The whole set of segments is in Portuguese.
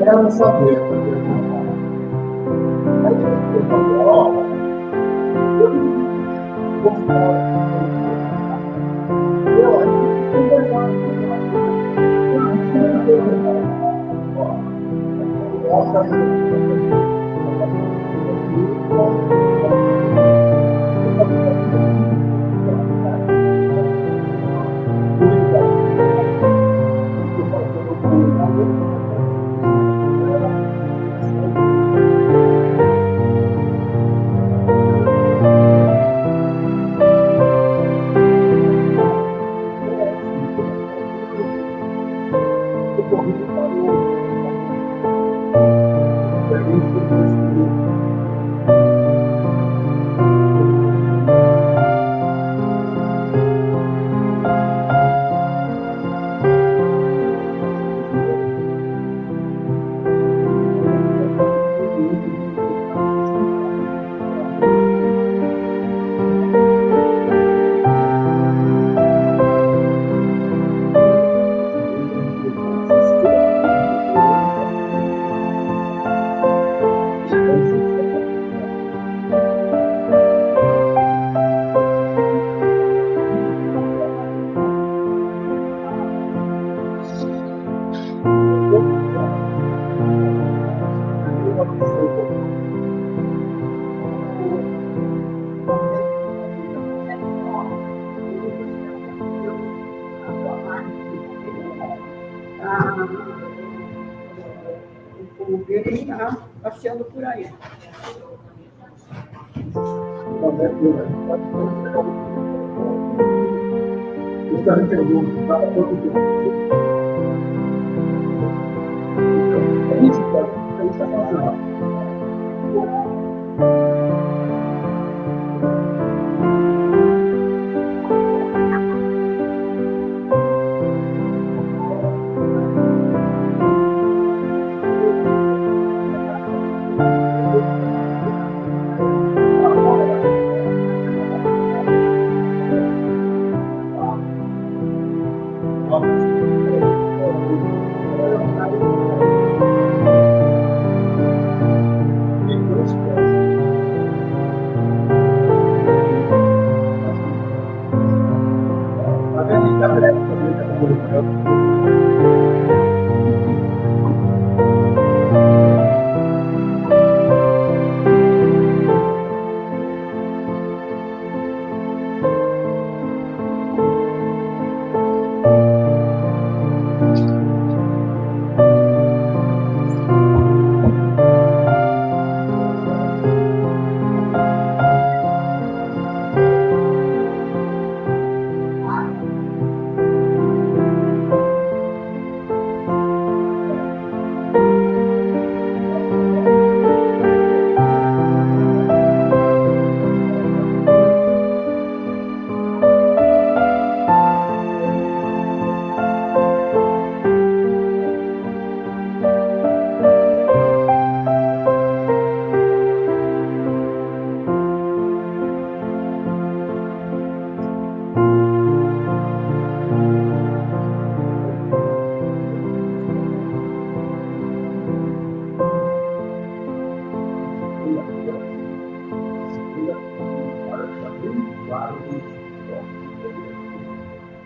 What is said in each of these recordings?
Ela saber. Ele está passeando por aí.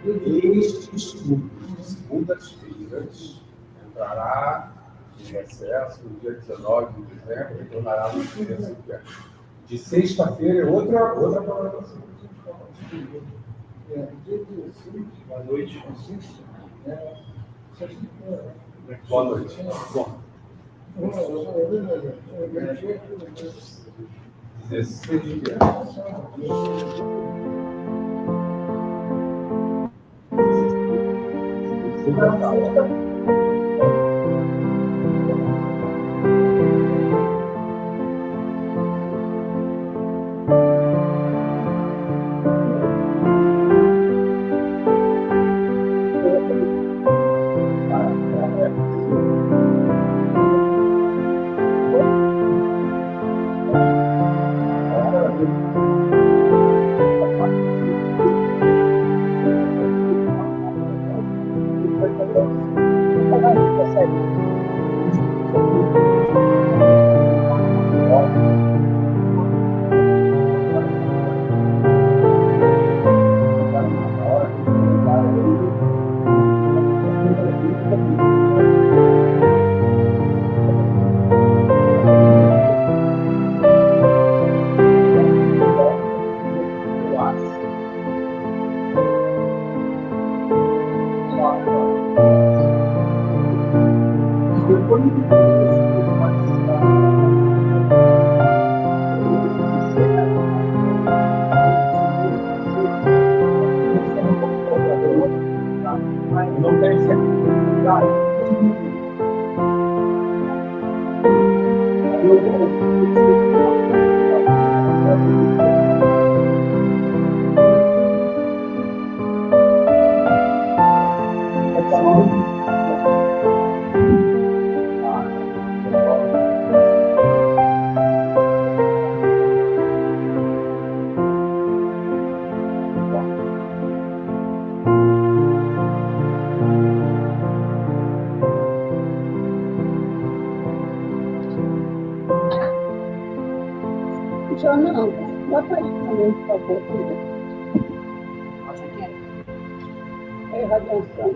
Este estudo, segundas-feiras, entrará em recesso no dia 19 de dezembro, retornará no dia seguinte. De sexta-feira é outra programação. Boa noite. Boa noite. Bom. 16 dias. Não, bota aí também, por favor, filha. É radiação.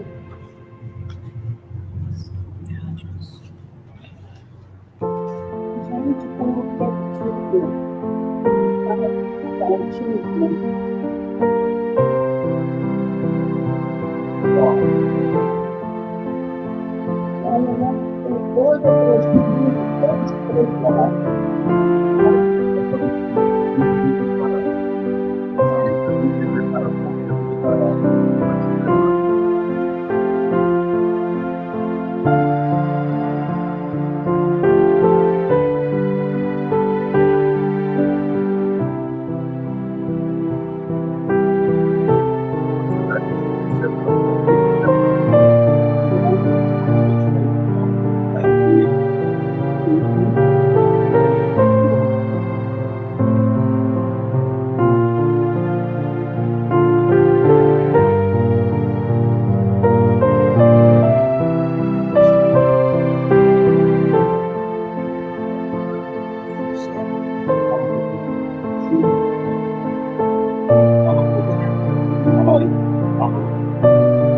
Gente, como que é possível? Tá ótimo. Tem coisa que eu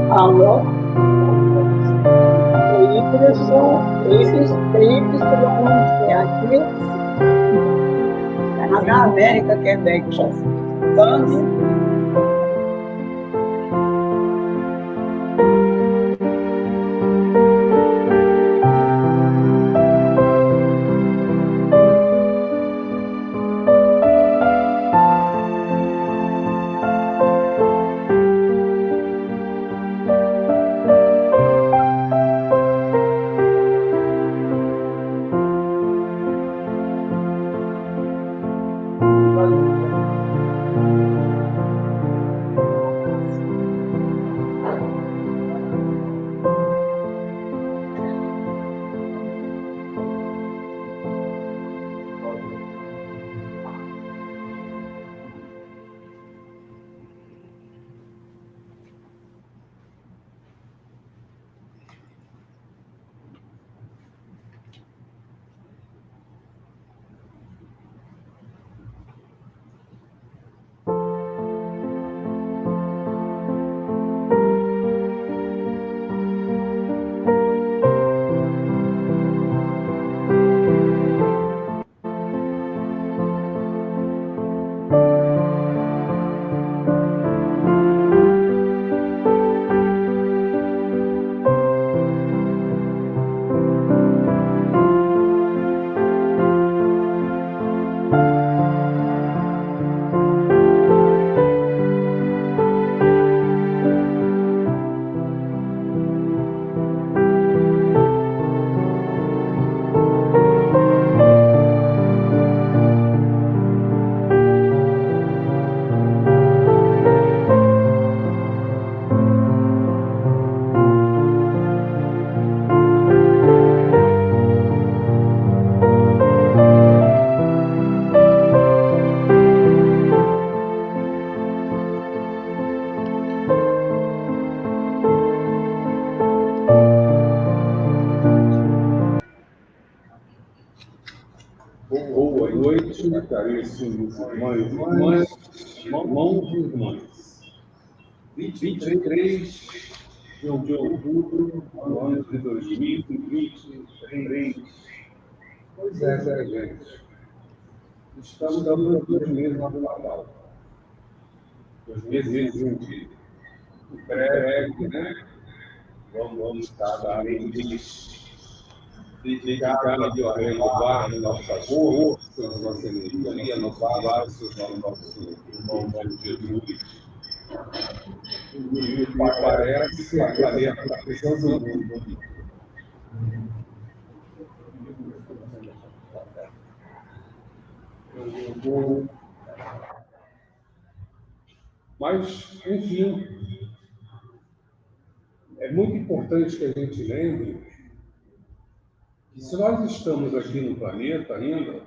Alô? É na América, Quebec. Vamos. Boa noite, caríssimos irmãos e irmãs. 23 de outubro do ano de 2023. Pois é, gente. Estamos dando 2 meses do Natal. 2 meses de breve, né? Vamos estar dedicado a renovar nossas forças, nossa energia, renovar os nossos irmãos de Jesus. me parece que a planeta está precisando muito. Mas, enfim, é muito importante que a gente lembre que se nós estamos aqui no planeta ainda,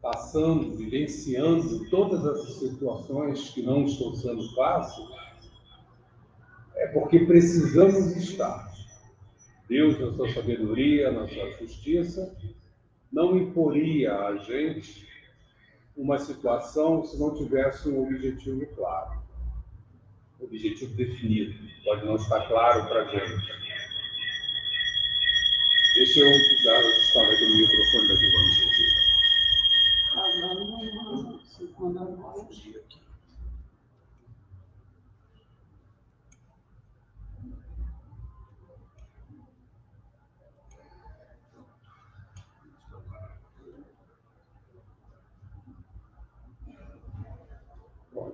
passando, vivenciando todas essas situações que não estão sendo fáceis, é porque precisamos estar. Deus, na sua sabedoria, na sua justiça, não imporia a gente uma situação se não tivesse um objetivo claro, um objetivo definido. Pode não estar claro para a gente. Deixa eu usar a história do microfone da Giovanni. Bom,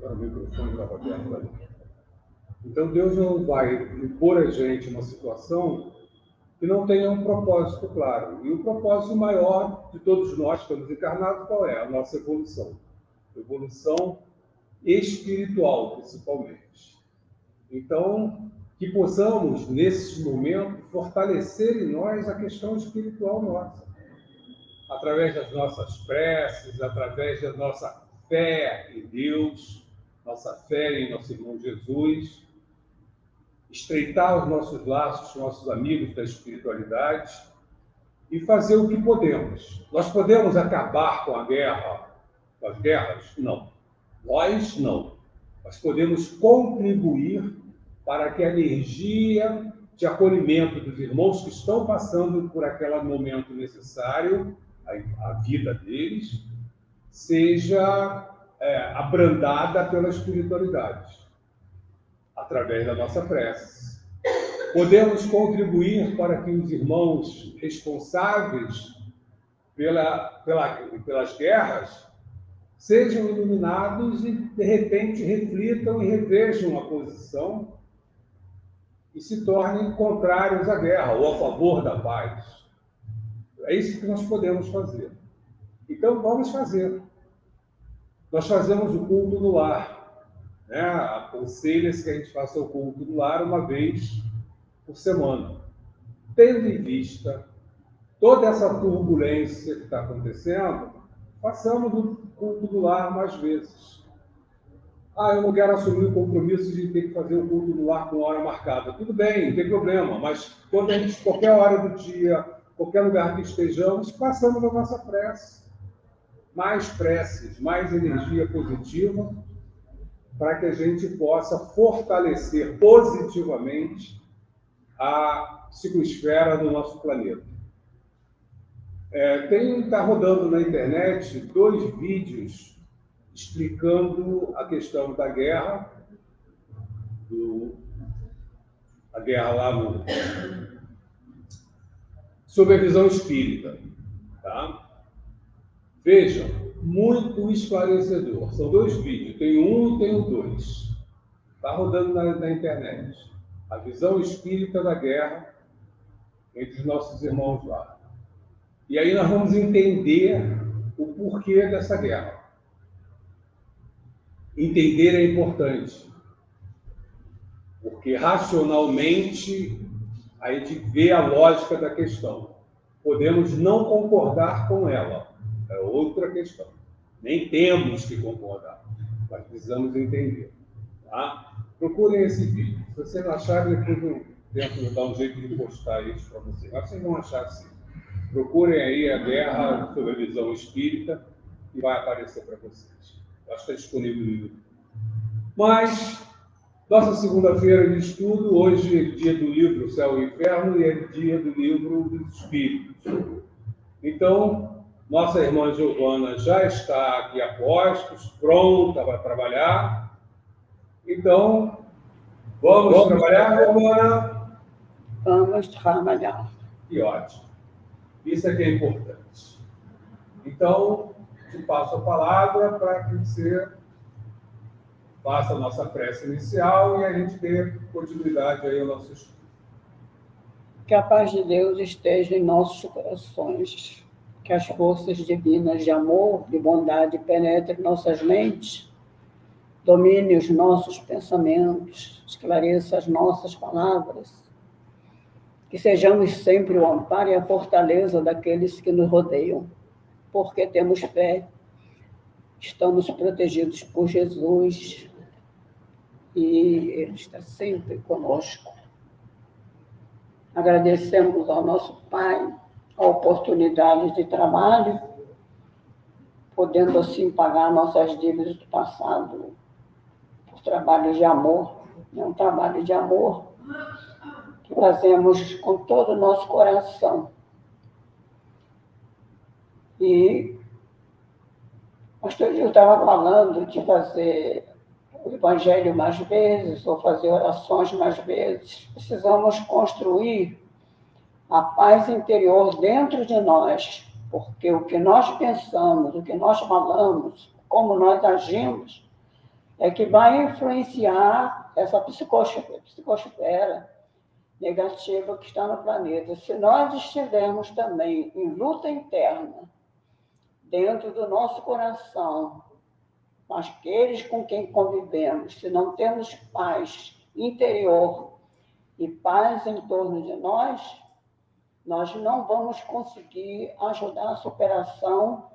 o microfone estava aberto ali. Então, Deus não vai impor a gente uma situação que não tenha um propósito claro. E o propósito maior de todos nós que estamos encarnados, qual é? A nossa evolução. Evolução espiritual, principalmente. Então, que possamos, nesses momentos, fortalecer em nós a questão espiritual nossa. Através das nossas preces, através da nossa fé em Deus, nossa fé em nosso irmão Jesus, estreitar os nossos laços com nossos amigos da espiritualidade e fazer o que podemos. Nós podemos acabar com a guerra, com as guerras? Não. Nós não. Mas podemos contribuir para que a energia de acolhimento dos irmãos que estão passando por aquele momento necessário, a vida deles, seja abrandada pela espiritualidade, através da nossa prece. Podemos contribuir para que os irmãos responsáveis pelas guerras sejam iluminados e, de repente, reflitam e revejam a posição e se tornem contrários à guerra ou a favor da paz. É isso que nós podemos fazer. Então, vamos fazer. Nós fazemos o culto no lar. Aconselha-se que a gente faça o culto no lar uma vez por semana. Tendo em vista toda essa turbulência que está acontecendo, façamos o culto do lar mais vezes. Eu não quero assumir o compromisso de ter que fazer o culto do lar com hora marcada. Tudo bem, não tem problema, mas quando a gente, qualquer hora do dia, qualquer lugar que estejamos, passamos a nossa prece. Mais preces, mais energia positiva, para que a gente possa fortalecer positivamente a psicosfera do nosso planeta. Está rodando na internet 2 vídeos explicando a questão da guerra, a guerra lá sob a visão espírita. Tá? Vejam, muito esclarecedor. São 2 vídeos, tem um e tem o 2. Está rodando na internet. A visão espírita da guerra entre os nossos irmãos lá. E aí nós vamos entender o porquê dessa guerra. Entender é importante, porque racionalmente a gente vê a lógica da questão. Podemos não concordar com ela, é outra questão. Nem temos que concordar, mas precisamos entender. Tá? Procurem esse vídeo. Se vocês não acharem, depois eu tento dar um jeito de postar isso para vocês. Mas vocês vão achar assim. Procurem aí a guerra sob a visão espírita e vai aparecer para vocês. Acho que está disponível no YouTube. Mas, nossa segunda-feira de estudo, hoje é dia do livro Céu e Inferno e é dia do livro dos Espíritos. Então, nossa irmã Giovana já está aqui a postos, pronta para trabalhar. Então, vamos trabalhar, Giovana? Vamos trabalhar. Que ótimo. Isso é que é importante. Então, te passo a palavra para que você faça a nossa prece inicial e a gente dê continuidade aí ao nosso estudo. Que a paz de Deus esteja em nossos corações, que as forças divinas de amor, de bondade penetrem nossas mentes, domine os nossos pensamentos, esclareça as nossas palavras, que sejamos sempre o amparo e a fortaleza daqueles que nos rodeiam, porque temos fé, estamos protegidos por Jesus e Ele está sempre conosco. Agradecemos ao nosso Pai a oportunidade de trabalho, podendo assim pagar nossas dívidas do passado por trabalho de amor. É um trabalho de amor que fazemos com todo o nosso coração. E o pastor Gil estava falando de fazer o evangelho mais vezes, ou fazer orações mais vezes. Precisamos construir a paz interior dentro de nós, porque o que nós pensamos, o que nós falamos, como nós agimos, é que vai influenciar essa psicosfera negativa que está no planeta. Se nós estivermos também em luta interna, dentro do nosso coração, com aqueles com quem convivemos, se não temos paz interior e paz em torno de nós não vamos conseguir ajudar a superação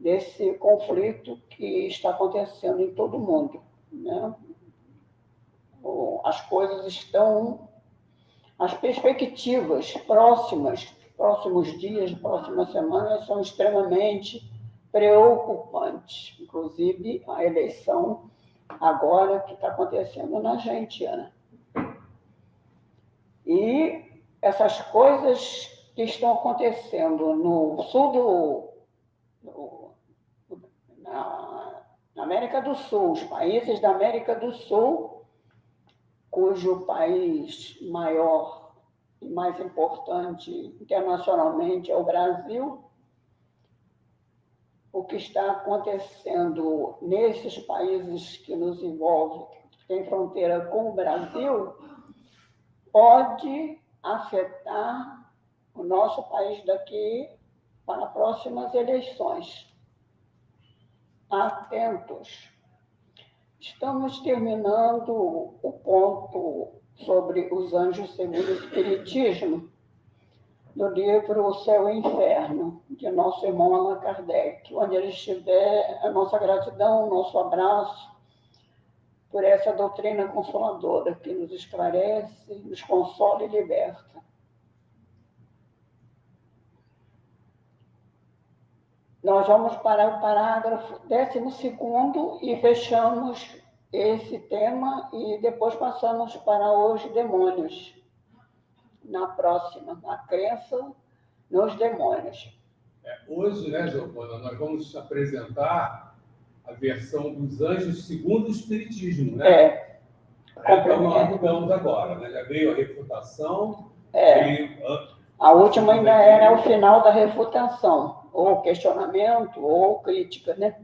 desse conflito que está acontecendo em todo o mundo, né? As coisas estão, as perspectivas próximos dias, próximas semanas, são extremamente preocupantes, inclusive a eleição agora que está acontecendo na Argentina. E essas coisas que estão acontecendo no sul na América do Sul, os países da América do Sul, cujo país maior e mais importante internacionalmente é o Brasil, o que está acontecendo nesses países que nos envolvem, que têm fronteira com o Brasil, pode afetar o nosso país daqui para próximas eleições. Atentos. Estamos terminando o ponto sobre os anjos segundo o Espiritismo, do livro O Céu e o Inferno, de nosso irmão Allan Kardec. Onde ele estiver, a nossa gratidão, o nosso abraço por essa doutrina consoladora que nos esclarece, nos consola e liberta. Nós vamos para o parágrafo 12º e fechamos esse tema e depois passamos para os demônios. Na próxima, a crença nos demônios. Hoje, né, Giovana, nós vamos apresentar a versão dos anjos segundo o Espiritismo, né? Como nós mudamos agora, né? Já veio a refutação. A última ainda era o final da refutação, ou questionamento, ou crítica, né?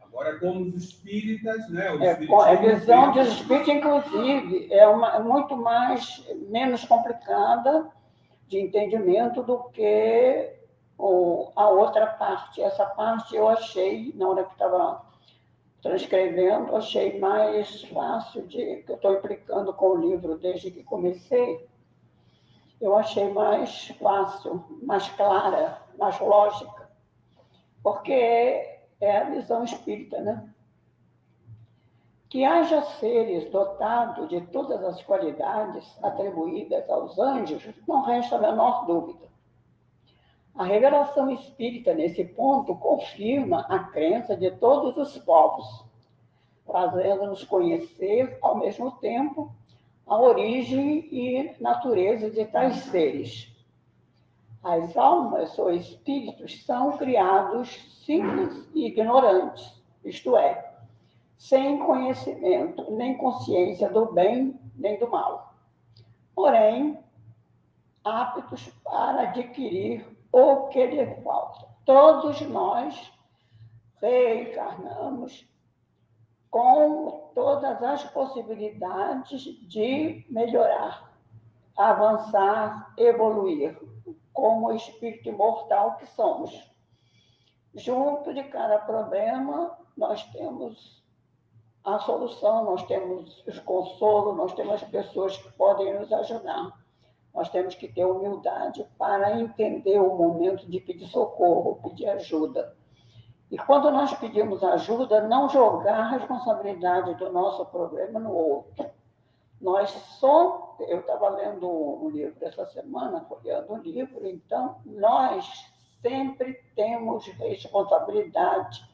Agora, como os espíritas, né? A visão dos espíritos, inclusive, é muito menos complicada de entendimento do que a outra parte. Essa parte eu achei, na hora que estava transcrevendo, achei mais fácil, que eu estou implicando com o livro desde que comecei, eu achei mais fácil, mais clara, mais lógica, porque é a visão espírita, né? Que haja seres dotados de todas as qualidades atribuídas aos anjos, não resta a menor dúvida. A revelação espírita, nesse ponto, confirma a crença de todos os povos, fazendo-nos conhecer, ao mesmo tempo, a origem e natureza de tais seres. As almas ou espíritos são criados simples e ignorantes, isto é, sem conhecimento nem consciência do bem nem do mal. Porém, aptos para adquirir o que lhe falta. Todos nós reencarnamos com todas as possibilidades de melhorar, avançar, evoluir, como espírito imortal que somos. Junto de cada problema, nós temos a solução, nós temos os consolos, nós temos as pessoas que podem nos ajudar. Nós temos que ter humildade para entender o momento de pedir socorro, pedir ajuda. E quando nós pedimos ajuda, não jogar a responsabilidade do nosso problema no outro. Eu estava lendo um livro essa semana, folheando um livro, então nós sempre temos responsabilidade,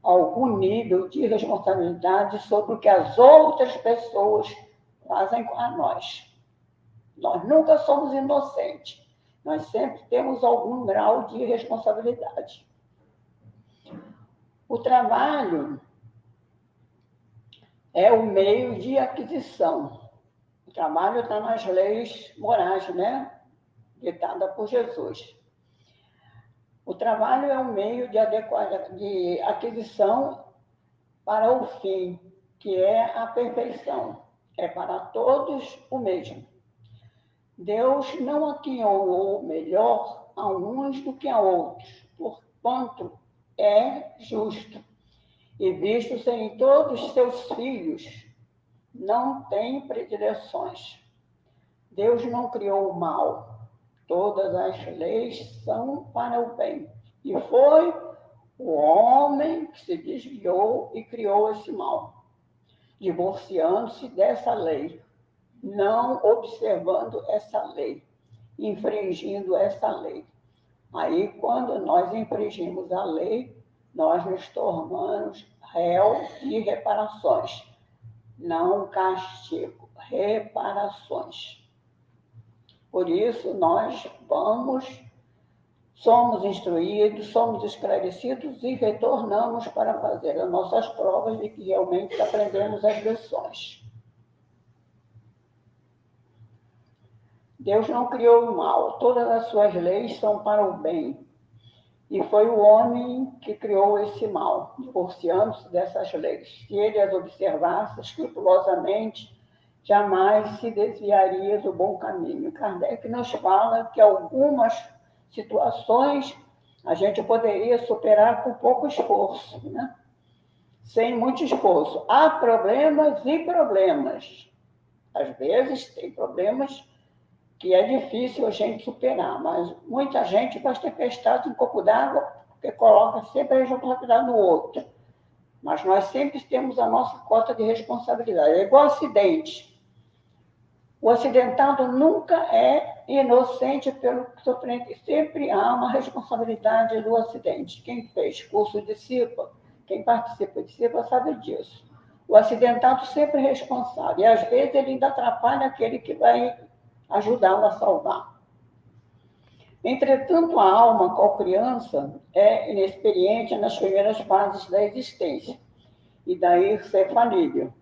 algum nível de responsabilidade sobre o que as outras pessoas fazem a nós. Nós nunca somos inocentes, nós sempre temos algum grau de responsabilidade. O trabalho é o meio de aquisição. O trabalho está nas leis morais, né? Ditada por Jesus. O trabalho é um meio de aquisição para o fim, que é a perfeição. É para todos o mesmo. Deus não aquinhoou melhor a uns do que a outros, porquanto é justo. E visto serem todos seus filhos, não tem predileções. Deus não criou o mal. Todas as leis são para o bem. E foi o homem que se desviou e criou esse mal, divorciando-se dessa lei, não observando essa lei, infringindo essa lei. Aí, quando nós infringimos a lei, nós nos tornamos réu de reparações, não castigo, reparações. Por isso, nós somos instruídos, somos esclarecidos e retornamos para fazer as nossas provas de que realmente aprendemos as lições. Deus não criou o mal, todas as suas leis são para o bem. E foi o homem que criou esse mal, divorciando-se dessas leis. Se ele as observasse escrupulosamente, jamais se desviaria do bom caminho. Kardec nos fala que algumas situações a gente poderia superar com pouco esforço, né? Sem muito esforço. Há problemas e problemas. Às vezes tem problemas que é difícil a gente superar, mas muita gente faz tempestade em copo d'água porque coloca sempre a responsabilidade no outro. Mas nós sempre temos a nossa cota de responsabilidade. É igual acidente. O acidentado nunca é inocente pelo sofrimento. Sempre há uma responsabilidade do acidente. Quem fez curso de CIPA, quem participa de CIPA sabe disso. O acidentado sempre é responsável. E às vezes ele ainda atrapalha aquele que vai ajudá-lo a salvar. Entretanto, a alma, qual criança, é inexperiente nas primeiras fases da existência, e daí ser falível.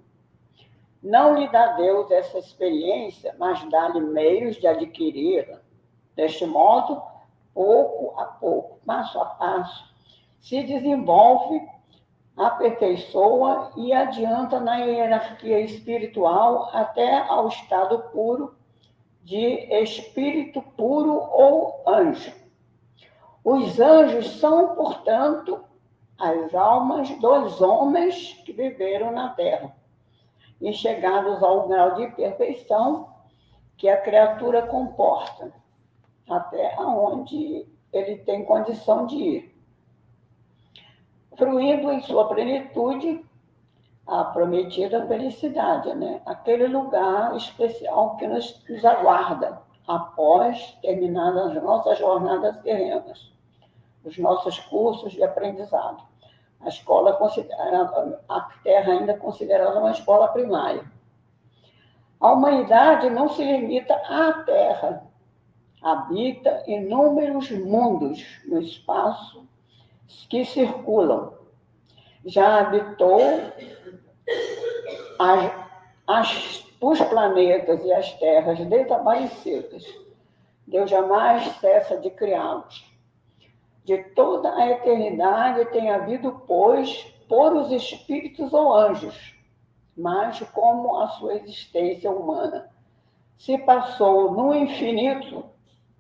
Não lhe dá Deus essa experiência, mas dá-lhe meios de adquiri-la. Deste modo, pouco a pouco, passo a passo, se desenvolve, aperfeiçoa e adianta na hierarquia espiritual até ao estado puro de espírito puro ou anjo. Os anjos são, portanto, as almas dos homens que viveram na Terra e chegados ao grau de perfeição que a criatura comporta, até onde ele tem condição de ir. Fruindo em sua plenitude a prometida felicidade, né? Aquele lugar especial que nos aguarda após terminadas as nossas jornadas terrenas, os nossos cursos de aprendizado. A escola a Terra ainda é considerada uma escola primária. A humanidade não se limita à Terra, habita inúmeros mundos no espaço que circulam. Já habitou os planetas e as terras desaparecidas. Deus jamais cessa de criá-los. De toda a eternidade tem havido, pois, por os espíritos ou anjos, mas como a sua existência humana se passou no infinito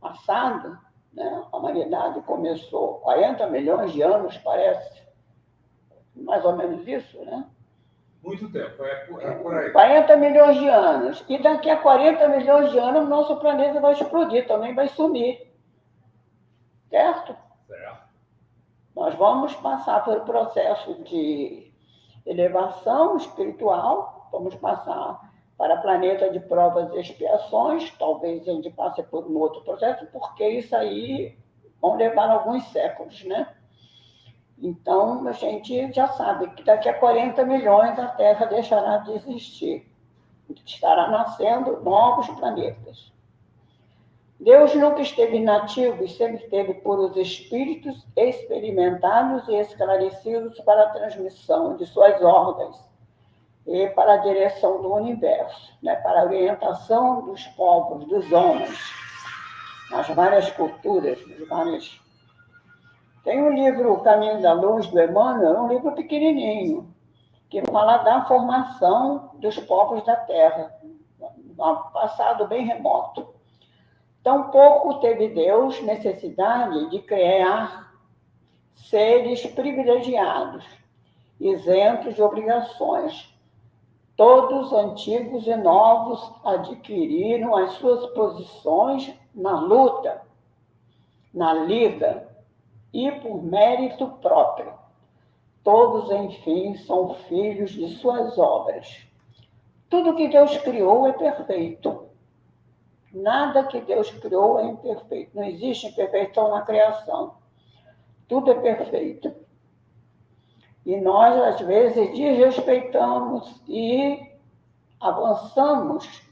passado, né? A humanidade começou 40 milhões de anos, parece, mais ou menos isso, né? Muito tempo, é por aí. 40 milhões de anos. E daqui a 40 milhões de anos, nosso planeta vai explodir, também vai sumir. Certo? Certo. Nós vamos passar pelo processo de elevação espiritual, vamos passar para planeta de provas e expiações, talvez a gente passe por um outro processo, porque isso aí vão levar alguns séculos, né? Então, a gente já sabe que daqui a 40 milhões a Terra deixará de existir. Estará nascendo novos planetas. Deus nunca esteve inativo e sempre esteve por os espíritos experimentados e esclarecidos para a transmissão de suas ordens e para a direção do universo, né? Para a orientação dos povos, dos homens, nas várias culturas, nas várias... Tem um livro, O Caminho da Luz, do Emmanuel, um livro pequenininho, que fala da formação dos povos da Terra, no passado bem remoto. Tampouco teve Deus necessidade de criar seres privilegiados, isentos de obrigações. Todos, antigos e novos, adquiriram as suas posições na luta, na lida e por mérito próprio. Todos, enfim, são filhos de suas obras. Tudo que Deus criou é perfeito. Nada que Deus criou é imperfeito. Não existe imperfeição na criação. Tudo é perfeito. E nós, às vezes, desrespeitamos e avançamos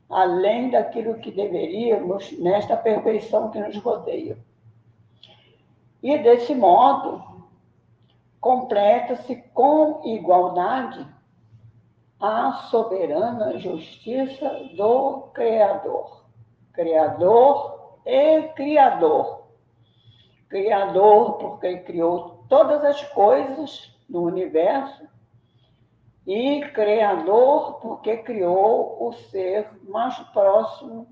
além daquilo que deveríamos nesta perfeição que nos rodeia. E, desse modo, completa-se com igualdade a soberana justiça do Criador. Criador e Criador. Criador porque criou todas as coisas no universo e Criador porque criou o ser mais próximo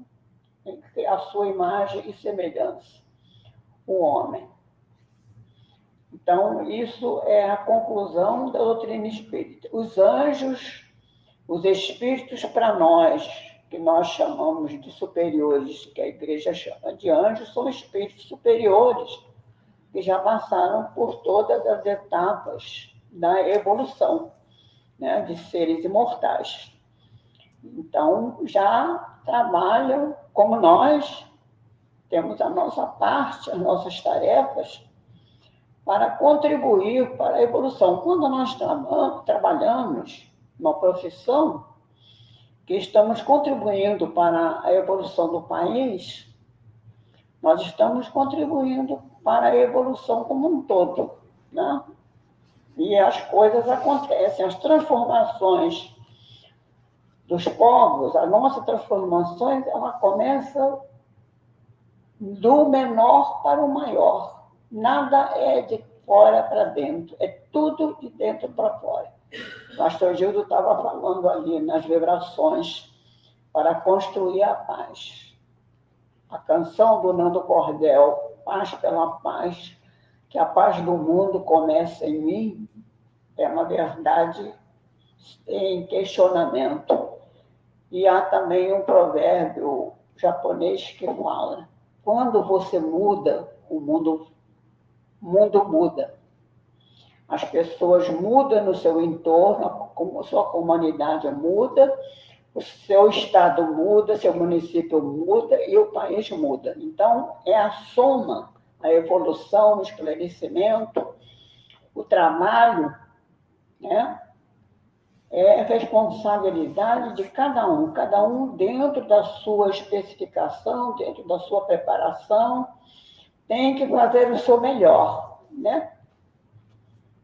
à sua imagem e semelhança, o homem. Então, isso é a conclusão da doutrina espírita. Os anjos, os espíritos para nós, que nós chamamos de superiores, que a igreja chama de anjos, são espíritos superiores, que já passaram por todas as etapas da evolução, né, de seres imortais. Então, já trabalham como nós, temos a nossa parte, as nossas tarefas, para contribuir para a evolução. Quando nós trabalhamos numa profissão que estamos contribuindo para a evolução do país, nós estamos contribuindo para a evolução como um todo, né? E as coisas acontecem, as transformações dos povos, as nossas transformações, ela começa do menor para o maior. Nada é de fora para dentro, é tudo de dentro para fora. O pastor Gildo estava falando ali nas vibrações para construir a paz. A canção do Nando Cordel, Paz pela Paz, que a paz do mundo começa em mim, é uma verdade em questionamento. E há também um provérbio japonês que fala: quando você muda, o mundo muda. As pessoas mudam no seu entorno, a sua comunidade muda, o seu estado muda, seu município muda e o país muda. Então, é a soma, a evolução, o esclarecimento, o trabalho, né? É responsabilidade de cada um dentro da sua especificação, dentro da sua preparação, tem que fazer o seu melhor, né?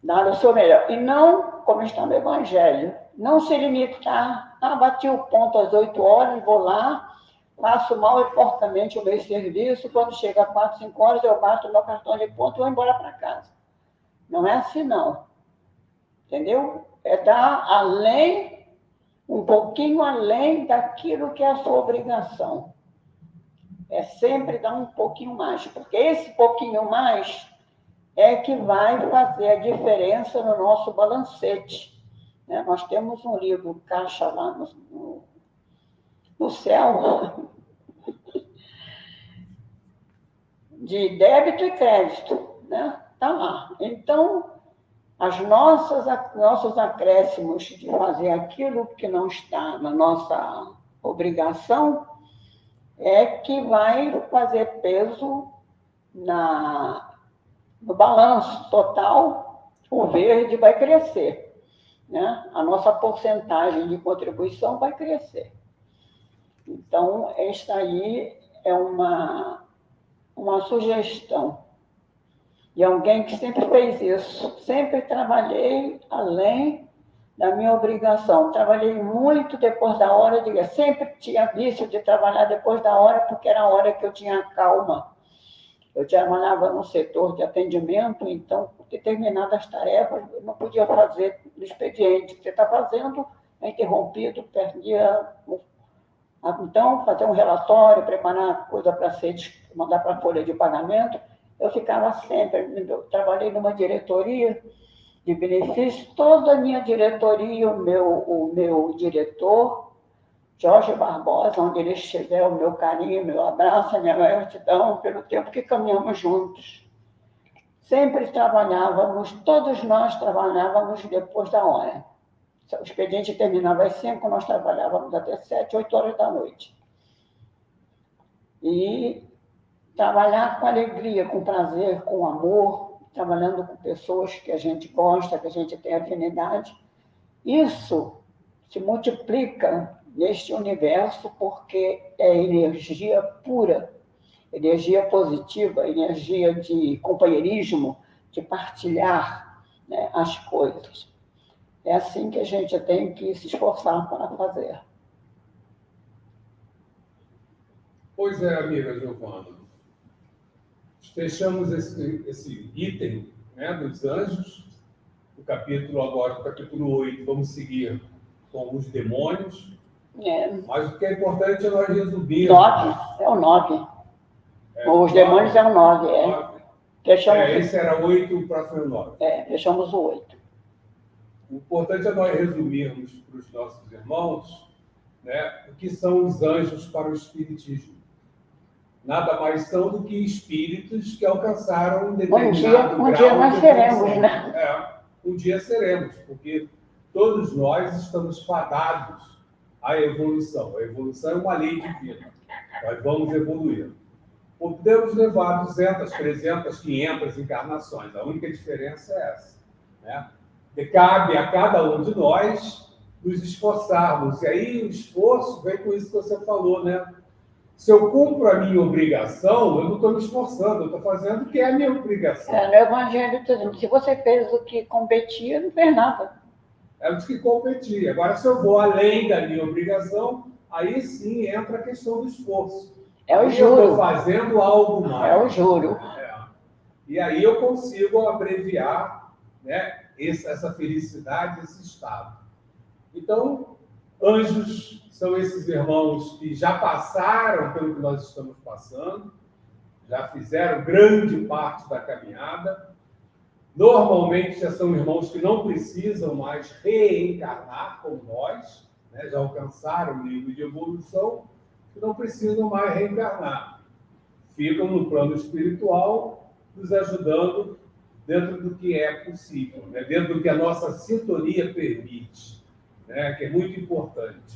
Dar o seu melhor. E não, como está no Evangelho, não se limitar, bati o ponto às 8 horas, vou lá, faço mal e porcamente o meu serviço, quando chega às 4, 5 horas, eu bato o meu cartão de ponto e vou embora para casa. Não é assim, não. entendeu? É dar além, um pouquinho além daquilo que é a sua obrigação. É sempre dar um pouquinho mais, porque esse pouquinho mais é que vai fazer a diferença no nosso balancete. Né? Nós temos um livro caixa lá no céu, de débito e crédito, né? Está lá. Então, nossos acréscimos de fazer aquilo que não está na nossa obrigação é que vai fazer peso no balanço total. O verde vai crescer, né? A nossa porcentagem de contribuição vai crescer. Então, esta aí é uma sugestão de alguém que sempre fez isso. Sempre trabalhei além da minha obrigação. Trabalhei muito depois da hora, sempre tinha vício de trabalhar depois da hora, porque era a hora que eu tinha calma. Eu trabalhava no setor de atendimento, então, determinadas tarefas eu não podia fazer no expediente. O que você está fazendo é interrompido, perdia. Então, fazer um relatório, preparar coisa para mandar para a folha de pagamento, eu ficava sempre. Eu trabalhei numa diretoria de benefícios, toda a minha diretoria, o meu diretor, Jorge Barbosa, onde ele estiver, o meu carinho, o meu abraço, a minha gratidão pelo tempo que caminhamos juntos. Sempre trabalhávamos, todos nós trabalhávamos depois da hora. O expediente terminava às 5, nós trabalhávamos até 7, 8 horas da noite. E trabalhar com alegria, com prazer, com amor, trabalhando com pessoas que a gente gosta, que a gente tem afinidade. Isso se multiplica neste universo porque é energia pura, energia positiva, energia de companheirismo, de partilhar, né, as coisas. É assim que a gente tem que se esforçar para fazer. Pois é, amiga Giovana. Fechamos esse item, né, dos anjos, o capítulo 8, vamos seguir com os demônios. Mas o que é importante é nós resumirmos. 9, é o 9. Os demônios é o 9, esse era 8, o próximo é o 9. Fechamos o 8. O importante é nós resumirmos para os nossos irmãos, né, o que são os anjos para o Espiritismo. Nada mais são do que espíritos que alcançaram um determinado grau. Um dia nós seremos, né? Um dia seremos, porque todos nós estamos fadados à evolução. A evolução é uma lei divina. Nós vamos evoluir. Podemos levar 200, 300, 500 encarnações. A única diferença é essa, né? E cabe a cada um de nós nos esforçarmos. E aí o esforço vem com isso que você falou, né? Se eu cumpro a minha obrigação, eu não estou me esforçando, eu estou fazendo o que é a minha obrigação. No Evangelho, se você fez o que competia, não fez nada. É o que competia. Agora, se eu vou além da minha obrigação, aí sim entra a questão do esforço. É o juro. Eu estou fazendo algo mais. É o juro. E aí eu consigo abreviar, né, essa felicidade, esse estado. Então, anjos são esses irmãos que já passaram pelo que nós estamos passando, já fizeram grande parte da caminhada. Normalmente, já são irmãos que não precisam mais reencarnar como nós, né? Já alcançaram o nível de evolução, que não precisam mais reencarnar. Ficam no plano espiritual, nos ajudando dentro do que é possível, né? Dentro do que a nossa sintonia permite. Né, que é muito importante.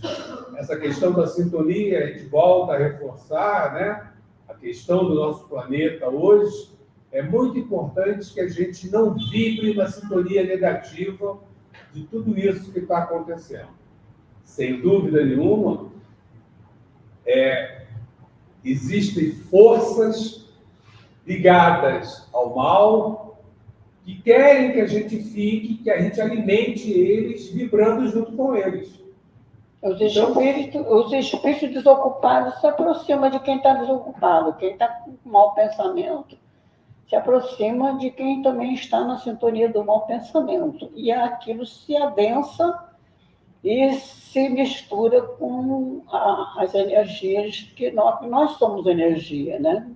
Essa questão da sintonia, a gente volta a reforçar, né, a questão do nosso planeta hoje. É muito importante que a gente não vibre na sintonia negativa de tudo isso que está acontecendo. Sem dúvida nenhuma, existem forças ligadas ao mal, que querem que a gente fique, que a gente alimente eles, vibrando junto com eles. Os espíritos desocupados se aproximam de quem está desocupado. Quem está com mau pensamento se aproxima de quem também está na sintonia do mau pensamento. E aquilo se adensa e se mistura com as energias que nós somos energia, né?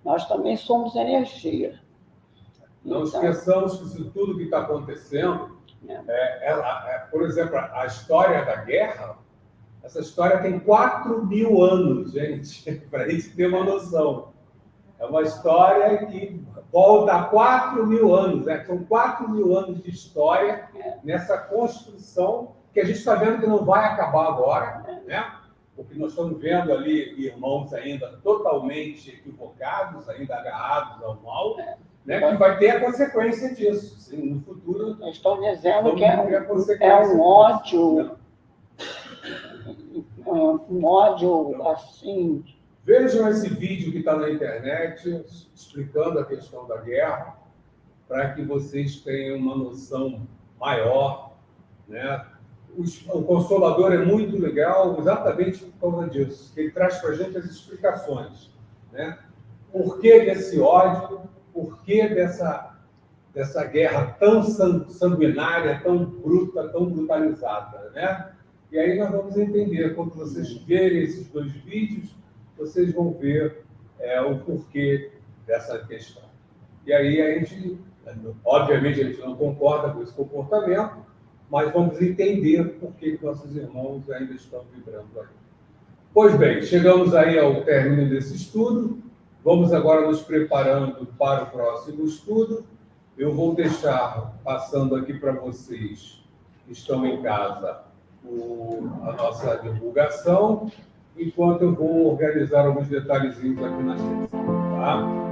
Nós também somos energia. Não esqueçamos que isso tudo que está acontecendo, por exemplo, a história da guerra, essa história tem 4.000 anos, gente, para a gente ter uma noção. É uma história que volta a 4.000 anos, né? São 4.000 anos de história nessa construção que a gente está vendo que não vai acabar agora, né? Porque nós estamos vendo ali irmãos ainda totalmente equivocados, ainda agarrados ao mal, né? Que vai ter a consequência disso. Assim, no futuro, estou dizendo que é um ódio, um ódio assim. Vejam esse vídeo que está na internet, explicando a questão da guerra, para que vocês tenham uma noção maior, né? O Consolador é muito legal exatamente por causa disso, que ele traz para a gente as explicações, né? Por que desse ódio, por que dessa guerra tão sanguinária, tão bruta, tão brutalizada, né? E aí nós vamos entender, quando vocês verem esses 2 vídeos, vocês vão ver o porquê dessa questão. E aí a gente, obviamente, a gente não concorda com esse comportamento, mas vamos entender por que nossos irmãos ainda estão vibrando aí. Pois bem, chegamos aí ao término desse estudo. Vamos agora nos preparando para o próximo estudo. Eu vou deixar passando aqui para vocês que estão em casa a nossa divulgação, enquanto eu vou organizar alguns detalhezinhos aqui na sessão, tá?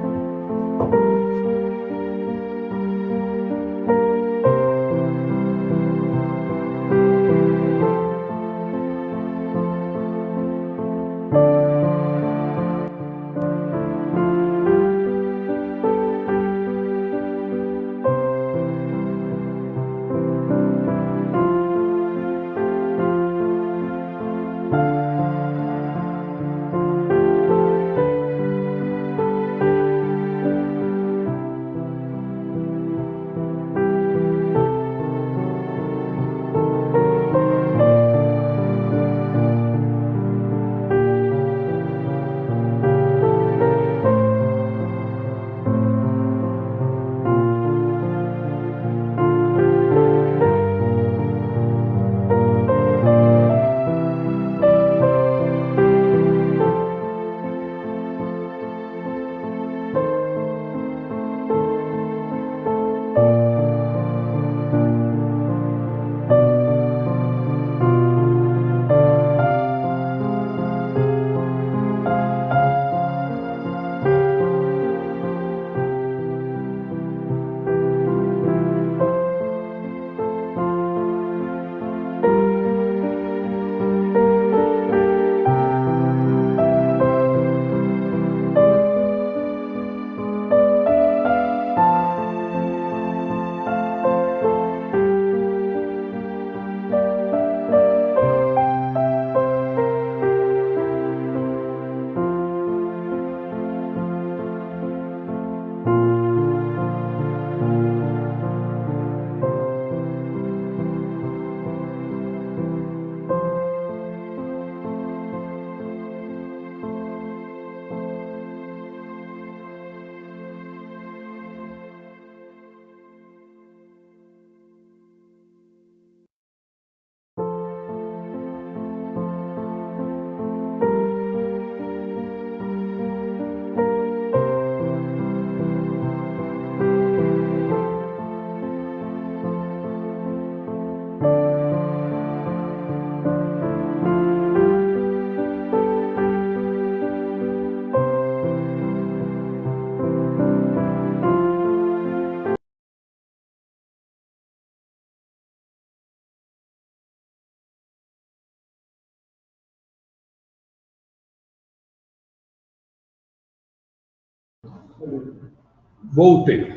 Voltei.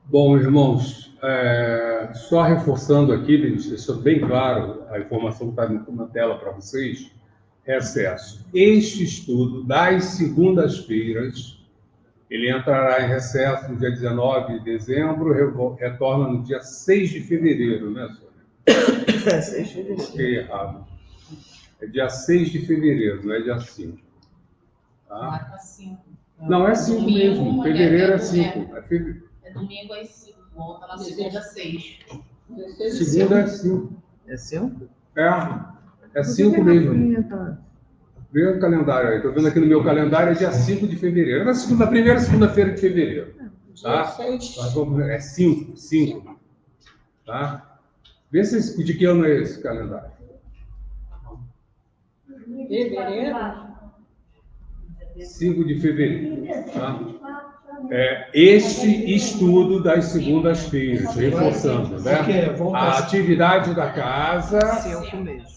Bom, irmãos, só reforçando aqui, deixando bem claro a informação que está na tela para vocês, é acesso. Este estudo das segundas-feiras, Ele entrará em recesso no dia 19 de dezembro, retorna no dia 6 de fevereiro, né, Sônia? 6 de fevereiro. Fiquei errado. É dia 6 de fevereiro, não é dia 5. Tá? Marca 5. Não, é 5 mesmo. Fevereiro é 5. É domingo às 5. Volta na segunda 6. Segunda é 5. É 5? É 5 mesmo. Vê o calendário aí. Estou vendo aqui no meu calendário, é dia 5 de fevereiro. Na primeira segunda-feira de fevereiro. Tá? É 5. Tá? Vê se, de que ano é esse calendário. Fevereiro? 5 de fevereiro. Tá? Este estudo das segundas-feiras, reforçando, né? A atividade da casa. 5 mesmo.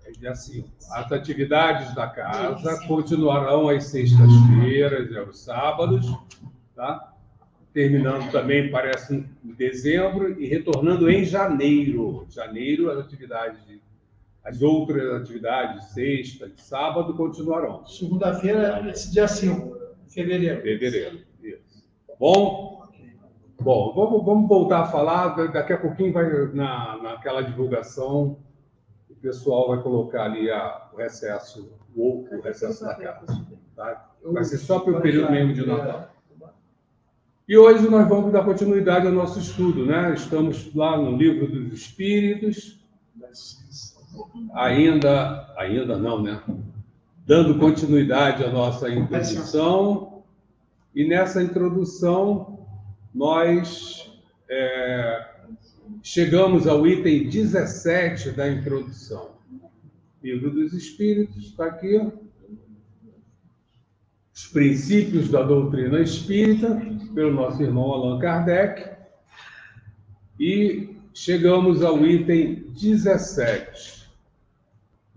É dia 5. As atividades da casa continuarão às sextas-feiras e aos sábados, tá? Terminando também, parece, em dezembro e retornando em janeiro. Janeiro, as outras atividades, sexta e sábado, continuarão. Segunda-feira, esse dia 5, fevereiro. Fevereiro, isso. Bom, vamos voltar a falar. Daqui a pouquinho, naquela divulgação, o pessoal vai colocar ali o recesso da casa. Tá? Vai ser só para o período mesmo de Natal. E hoje nós vamos dar continuidade ao nosso estudo, né? Estamos lá no Livro dos Espíritos. Ainda não, né? Dando continuidade à nossa introdução. E nessa introdução, nós chegamos ao item 17 da introdução. Livro dos Espíritos, está aqui. Os princípios da doutrina espírita, pelo nosso irmão Allan Kardec. E chegamos ao item 17.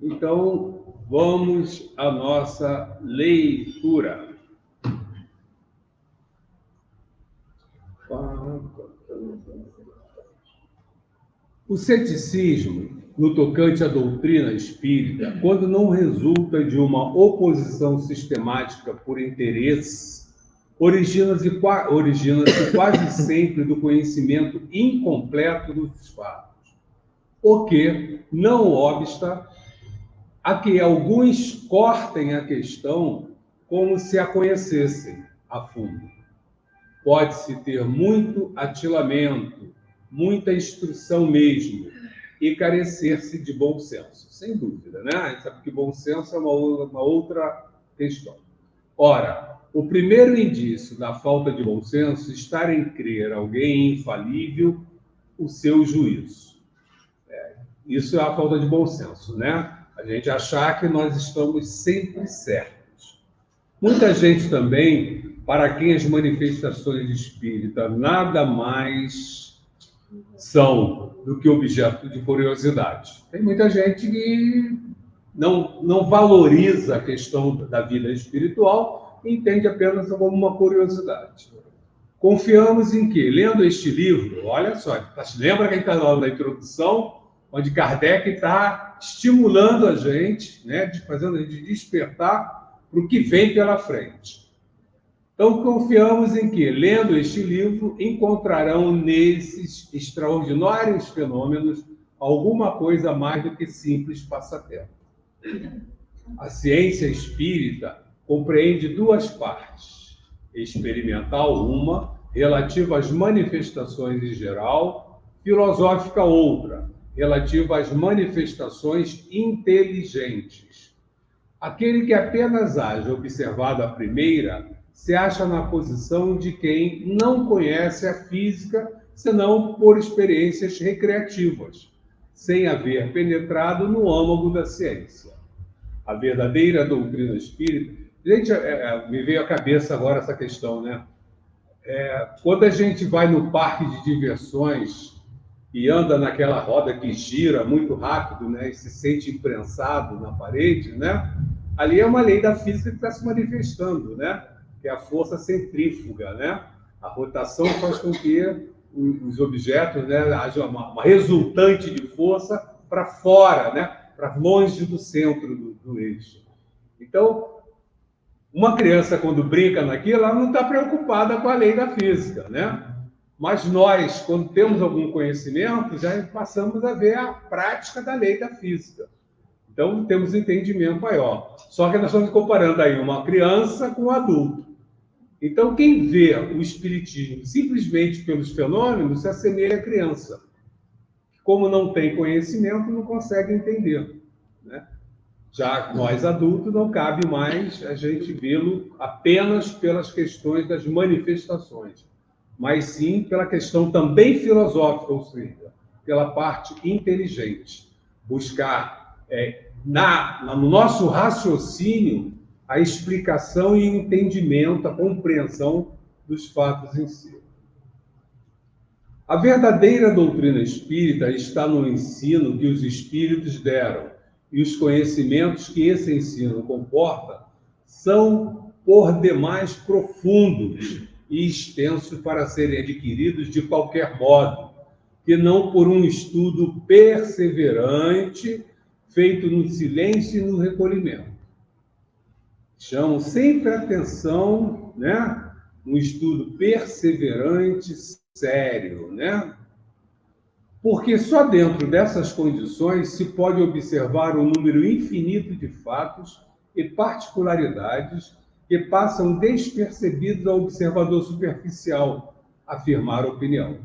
Então, vamos à nossa leitura. O ceticismo, no tocante à doutrina espírita, quando não resulta de uma oposição sistemática por interesse, origina-se quase sempre do conhecimento incompleto dos fatos, o que não obsta a que alguns cortem a questão como se a conhecessem a fundo. Pode-se ter muito atilamento, muita instrução mesmo, e carecer-se de bom senso, sem dúvida, né? A gente sabe que bom senso é uma outra questão. Ora, o primeiro indício da falta de bom senso está em crer alguém infalível o seu juízo. Isso é a falta de bom senso, né? A gente achar que nós estamos sempre certos. Muita gente também, para quem as manifestações espíritas nada mais são do que objeto de curiosidade. Tem muita gente que não valoriza a questão da vida espiritual e entende apenas como uma curiosidade. Confiamos em que, lendo este livro, olha só, lembra que a gente está lá na introdução, onde Kardec está estimulando a gente, né, fazendo a gente despertar para o que vem pela frente. Então, confiamos em que, lendo este livro, encontrarão nesses extraordinários fenômenos alguma coisa mais do que simples passatempo. A ciência espírita compreende duas partes: experimental uma, relativa às manifestações em geral, filosófica outra, relativa às manifestações inteligentes. Aquele que apenas haja observado a primeira se acha na posição de quem não conhece a física, senão por experiências recreativas, sem haver penetrado no âmago da ciência. A verdadeira doutrina espírita... Gente, me veio à cabeça agora essa questão, né? Quando a gente vai no parque de diversões e anda naquela roda que gira muito rápido, né, e se sente imprensado na parede, né? Ali é uma lei da física que está se manifestando, né? Que é a força centrífuga, né? A rotação faz com que os objetos, né, haja uma resultante de força para fora, né? Para longe do centro do eixo. Então, Uma criança, quando brinca naquilo, ela não está preocupada com a lei da física, né? Mas nós, quando temos algum conhecimento, já passamos a ver a prática da lei da física. Então, temos entendimento maior. Só que nós estamos comparando aí uma criança com um adulto. Então, quem vê o espiritismo simplesmente pelos fenômenos se assemelha à criança. Como não tem conhecimento, não consegue entender, né? Já nós adultos, não cabe mais a gente vê-lo apenas pelas questões das manifestações, mas sim pela questão também filosófica, ou seja, pela parte inteligente. Buscar no nosso raciocínio a explicação e o entendimento, a compreensão dos fatos em si. A verdadeira doutrina espírita está no ensino que os espíritos deram, e os conhecimentos que esse ensino comporta são, por demais, profundos e extensos para serem adquiridos de qualquer modo, que não por um estudo perseverante, feito no silêncio e no recolhimento. Chamam sempre a atenção, né? Um estudo perseverante, sério, né? Porque só dentro dessas condições se pode observar um número infinito de fatos e particularidades que passam despercebidos ao observador superficial, afirmar a opinião.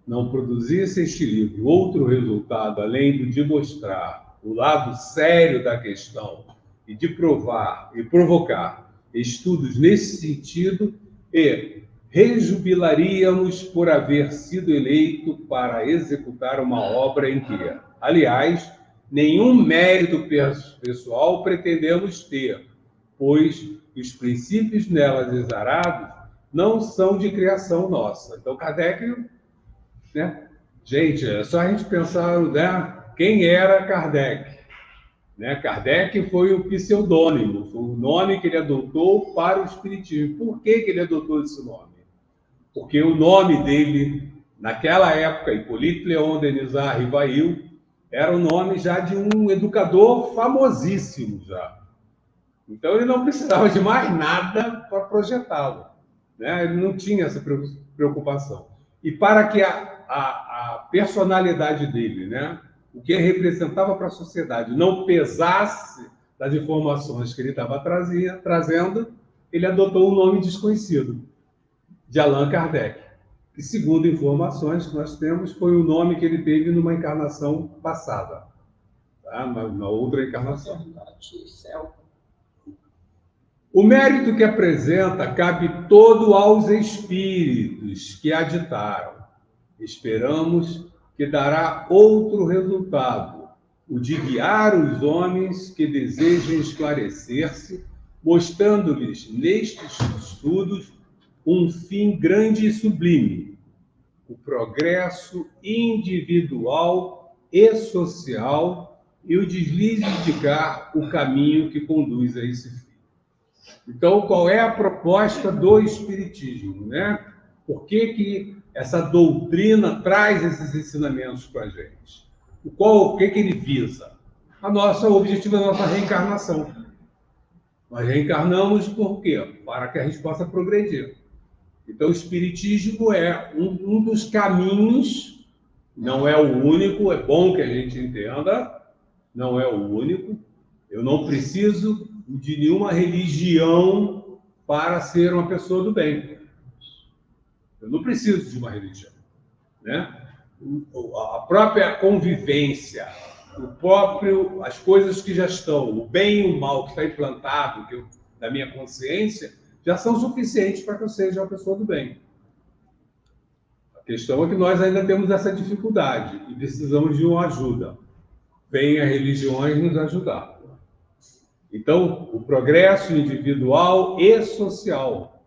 Não produzisse este livro outro resultado além do de mostrar o lado sério da questão e de provar e provocar estudos nesse sentido, e rejubilaríamos por haver sido eleito para executar uma obra em que, aliás, nenhum mérito pessoal pretendemos ter, pois os princípios nelas exarados não são de criação nossa. Então, Kardec, né? Gente, é só a gente pensar, né? Quem era Kardec? Né? Kardec foi o pseudônimo, foi o nome que ele adotou para o espiritismo. Por que ele adotou esse nome? Porque o nome dele, naquela época, Hippolyte Léon Denisard Rivail, era o nome já de um educador famosíssimo já. Então ele não precisava de mais nada para projetá-lo, né? Ele não tinha essa preocupação. E para que a personalidade dele, né, o que ele representava para a sociedade, não pesasse das informações que ele estava trazendo, ele adotou um nome desconhecido, de Allan Kardec, que, segundo informações que nós temos, foi o nome que ele teve numa encarnação passada, tá? Na outra encarnação. O mérito que apresenta cabe todo aos espíritos que a ditaram. Esperamos que dará outro resultado, o de guiar os homens que desejem esclarecer-se, mostrando-lhes nestes estudos um fim grande e sublime, o progresso individual e social e o deslize indicar o caminho que conduz a esse fim. Então, qual é a proposta do Espiritismo, né? Por que essa doutrina traz esses ensinamentos para a gente? O que ele visa? O objetivo é a nossa reencarnação. Nós reencarnamos por quê? Para que a gente possa progredir. Então, o Espiritismo é um dos caminhos, não é o único, é bom que a gente entenda, não é o único. Eu não preciso de nenhuma religião para ser uma pessoa do bem. Eu não preciso de uma religião, né? A própria convivência, as coisas que já estão, o bem e o mal que está implantado na minha consciência, já são suficientes para que eu seja uma pessoa do bem. A questão é que nós ainda temos essa dificuldade e precisamos de uma ajuda. Venham as religiões nos ajudar. Então, o progresso individual e social.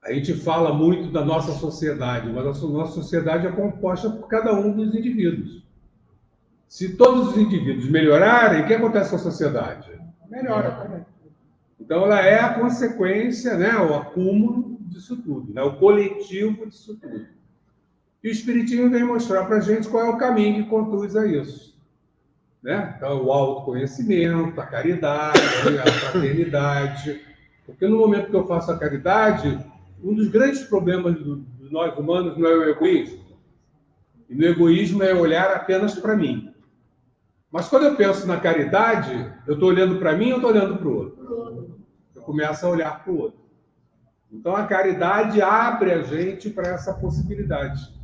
A gente fala muito da nossa sociedade, mas a nossa sociedade é composta por cada um dos indivíduos. Se todos os indivíduos melhorarem, o que acontece com a sociedade? Melhora também. Então, ela é a consequência, né, o acúmulo disso tudo, né, o coletivo disso tudo. E o Espiritismo vem mostrar para a gente qual é o caminho que conduz a isso. né? Então, o autoconhecimento, a caridade, a fraternidade. Porque no momento que eu faço a caridade, um dos grandes problemas de nós humanos não é o egoísmo. E no egoísmo é olhar apenas para mim. Mas quando eu penso na caridade, eu estou olhando para mim ou estou olhando para o outro? Eu começo a olhar para o outro. Então a caridade abre a gente para essa possibilidade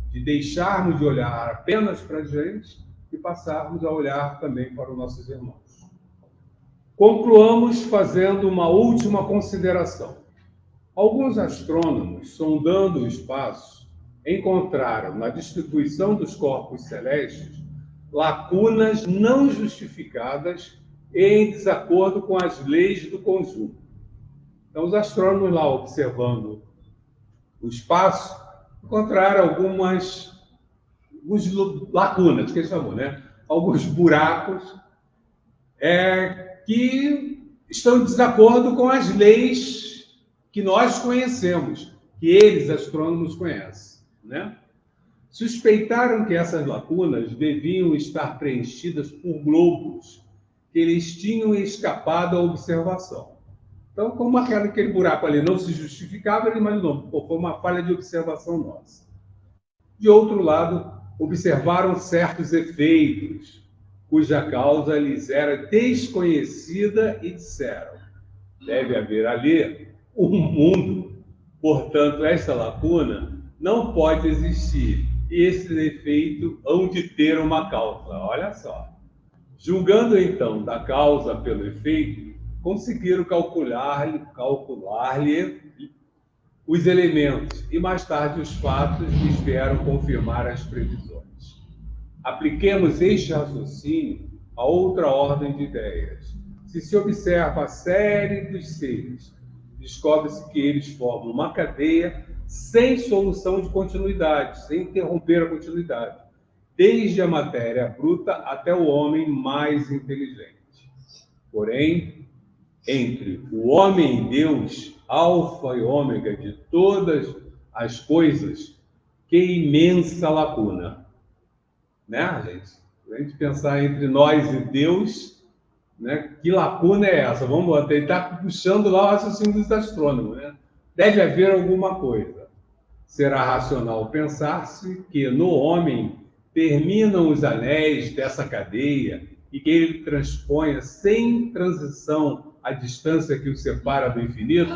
de deixarmos de olhar apenas para a gente e passarmos a olhar também para os nossos irmãos. Concluamos fazendo uma última consideração. Alguns astrônomos, sondando o espaço, encontraram na distribuição dos corpos celestes lacunas não justificadas e em desacordo com as leis do conjunto. Então, os astrônomos lá observando o espaço encontraram algumas lacunas, que eles chamam, né? Alguns buracos que estão em desacordo com as leis que nós conhecemos, que eles, astrônomos, conhecem, né? Suspeitaram que essas lacunas deviam estar preenchidas por globos que eles tinham escapado à observação. Então, como aquele buraco ali não se justificava, ele imaginou, foi uma falha de observação nossa. De outro lado, observaram certos efeitos, cuja causa lhes era desconhecida e disseram: deve haver ali um mundo, portanto, esta lacuna não pode existir, e esse efeito hão de ter uma causa. Olha só. Julgando, então, da causa pelo efeito, conseguiram calcular-lhe os elementos, e mais tarde os fatos lhes vieram confirmar as previsões. Apliquemos este raciocínio a outra ordem de ideias. Se observa a série dos seres, descobre-se que eles formam uma cadeia sem solução de continuidade, sem interromper a continuidade, desde a matéria bruta até o homem mais inteligente. Porém, entre o homem e Deus, alfa e ômega de todas as coisas, que imensa lacuna. Né, gente? Se a gente pensar entre nós e Deus, né, que lacuna é essa? Vamos lá, ele está puxando lá o raciocínio dos astrônomos, né? Deve haver alguma coisa. Será racional pensar-se que no homem terminam os anéis dessa cadeia e que ele transponha sem transição a distância que o separa do infinito.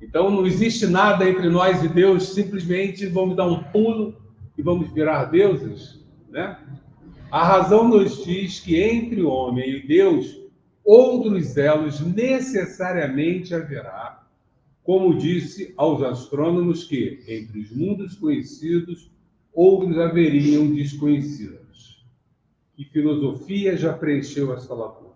Então não existe nada entre nós e Deus, simplesmente vamos dar um pulo e vamos virar deuses, né? A razão nos diz que entre o homem e Deus outros elos necessariamente haverá, como disse aos astrônomos que, entre os mundos conhecidos, outros haveriam desconhecidos. Que filosofia já preencheu essa lacuna?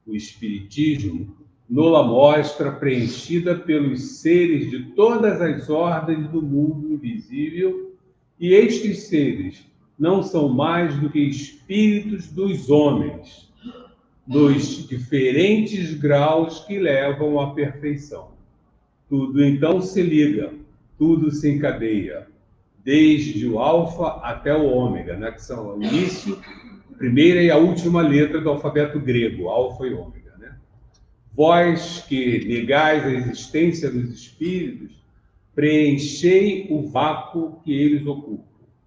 O Espiritismo nos-la mostra preenchida pelos seres de todas as ordens do mundo invisível, e estes seres não são mais do que espíritos dos homens, dos diferentes graus que levam à perfeição. Tudo então se liga, tudo se encadeia, desde o alfa até o ômega, né, que são o início, a primeira e a última letra do alfabeto grego, alfa e ômega, né? Vós que negais a existência dos espíritos, preenchei o vácuo que eles ocupam.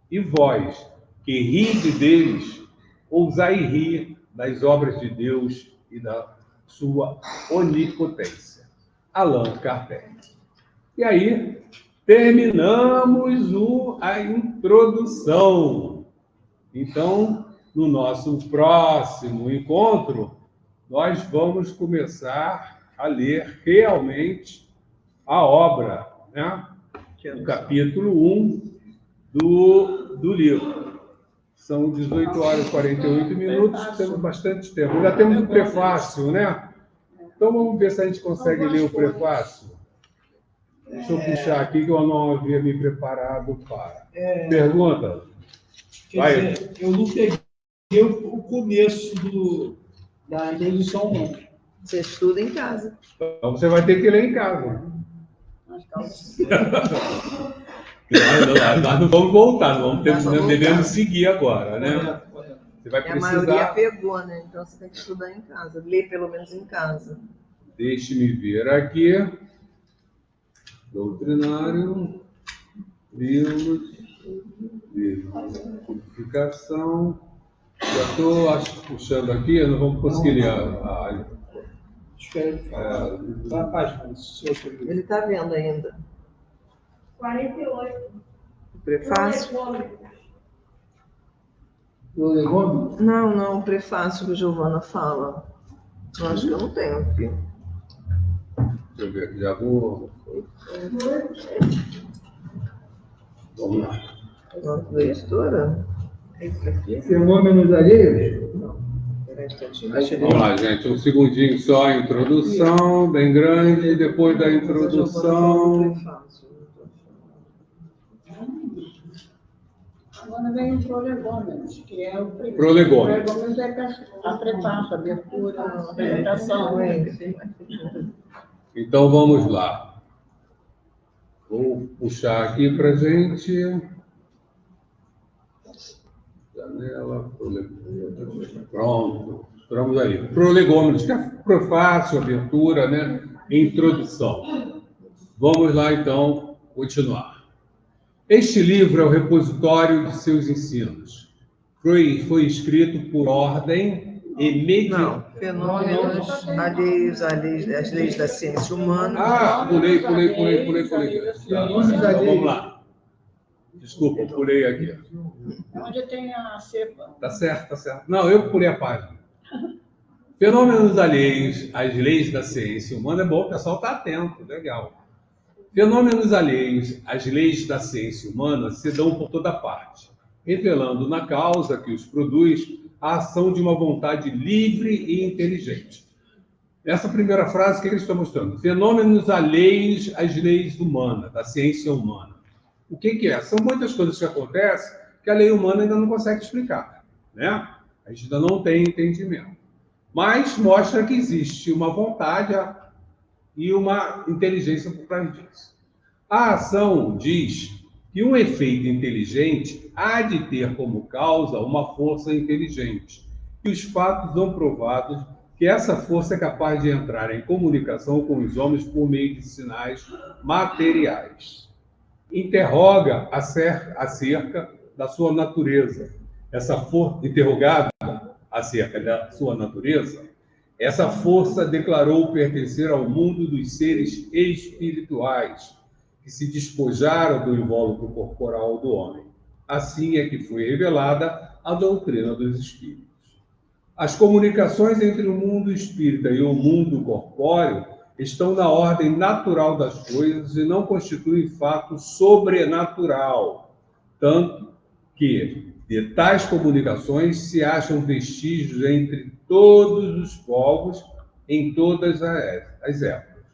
E vós, que ride deles, ousai rir das obras de Deus e da sua onipotência. Allan Kardec. E aí, terminamos a introdução. Então, no nosso próximo encontro, nós vamos começar a ler realmente a obra, né? O capítulo 1 do livro. São 18 horas e 48 minutos, temos bastante tempo. Ainda temos o prefácio, né? Então vamos ver se a gente consegue ler o prefácio. Deixa eu puxar aqui que eu não havia me preparado para. Pergunta. Quer dizer, eu não peguei o começo da introdução, não. Você estuda em casa. Então você vai ter que ler em casa. Nós não vamos voltar, não devemos seguir agora, né? Você vai E a maioria precisar... pegou, né? Então você tem que estudar em casa, ler pelo menos em casa. Deixe-me ver aqui. Doutrinário, livros, codificação. Já estou puxando aqui, eu não vou conseguir ler a Espera. Tá a página. Ele está vendo ainda. 48. O prefácio? Prolegômenos? Não, o prefácio que a Giovana fala. Eu acho que eu não tenho aqui. Deixa eu ver aqui, já vou... Vamos lá. Nossa, da editora? É isso aqui? Fenômenos alheios? Não. Peraí, Vamos lá, gente, um segundinho só, a introdução, bem grande, depois da introdução... Agora vem o prolegômenos, que é o primeiro. Prolegômenos. Prolegômenos é a prefácio, a abertura, a apresentação. Então, vamos lá. Vou puxar aqui para a gente. Janela, prolegômenos. Pronto, estamos aí. Prolegômenos, que é prefácio, abertura, né? Introdução. Vamos lá, então, continuar. Este livro é o repositório de seus ensinos. Foi escrito por ordem e Não, fenômenos alheios às leis da ciência humana. Ah, pulei. Vamos lá. Desculpa, eu pulei aqui. Onde tem a cepa? Tá certo. Não, eu pulei a página. Fenômenos alheios às leis da ciência humana. É bom, o pessoal está atento, legal. Fenômenos alheios às leis da ciência humana se dão por toda parte, revelando na causa que os produz a ação de uma vontade livre e inteligente. Essa primeira frase, o que eles estão mostrando? Fenômenos alheios às leis humanas, da ciência humana. O que é? São muitas coisas que acontecem que a lei humana ainda não consegue explicar, né? A gente ainda não tem entendimento. Mas mostra que existe uma vontade e uma inteligência por trás disso. A ação diz que um efeito inteligente há de ter como causa uma força inteligente. E os fatos dão provados que essa força é capaz de entrar em comunicação com os homens por meio de sinais materiais. Interroga acerca da sua natureza. Essa força interrogada acerca da sua natureza, essa força declarou pertencer ao mundo dos seres espirituais, que se despojaram do invólucro corporal do homem. Assim é que foi revelada a doutrina dos espíritos. As comunicações entre o mundo espírita e o mundo corpóreo estão na ordem natural das coisas e não constituem fato sobrenatural, tanto que de tais comunicações se acham vestígios entre todos os povos, em todas as épocas.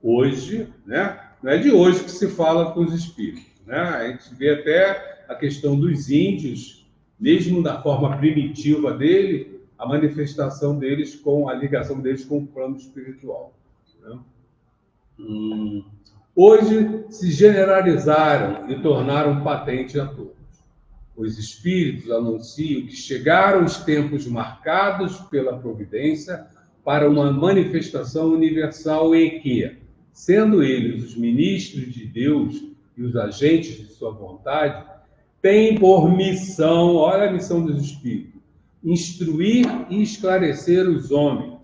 Hoje, né, não é de hoje que se fala com os espíritos, né? A gente vê até a questão dos índios, mesmo da forma primitiva dele, a manifestação deles com a ligação deles com o plano espiritual, né? Hoje se generalizaram e tornaram patente a todos. Os espíritos anunciam que chegaram os tempos marcados pela providência para uma manifestação universal em que, sendo eles os ministros de Deus e os agentes de sua vontade, têm por missão, olha a missão dos espíritos, instruir e esclarecer os homens,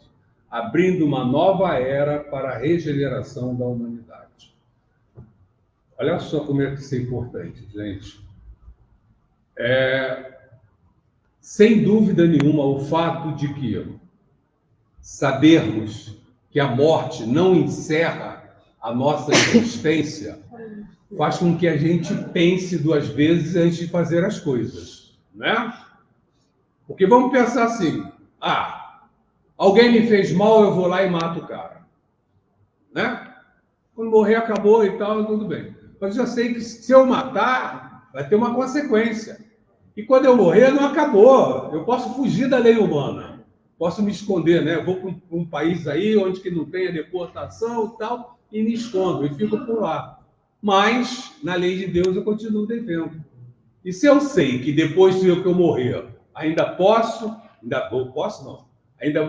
abrindo uma nova era para a regeneração da humanidade. Olha só como é que isso é importante, gente. Sem dúvida nenhuma, o fato de que sabermos que a morte não encerra a nossa existência faz com que a gente pense duas vezes antes de fazer as coisas, né? Porque vamos pensar assim, alguém me fez mal, eu vou lá e mato o cara, né? Quando morrer, acabou e tal, tudo bem. Mas eu já sei que se eu matar, vai ter uma consequência. E quando eu morrer, não acabou. Eu posso fugir da lei humana. Posso me esconder, né? Eu vou para um país aí onde que não tenha deportação e tal, e me escondo, e fico por lá. Mas, na lei de Deus, eu continuo devendo. E se eu sei que depois que eu morrer, ainda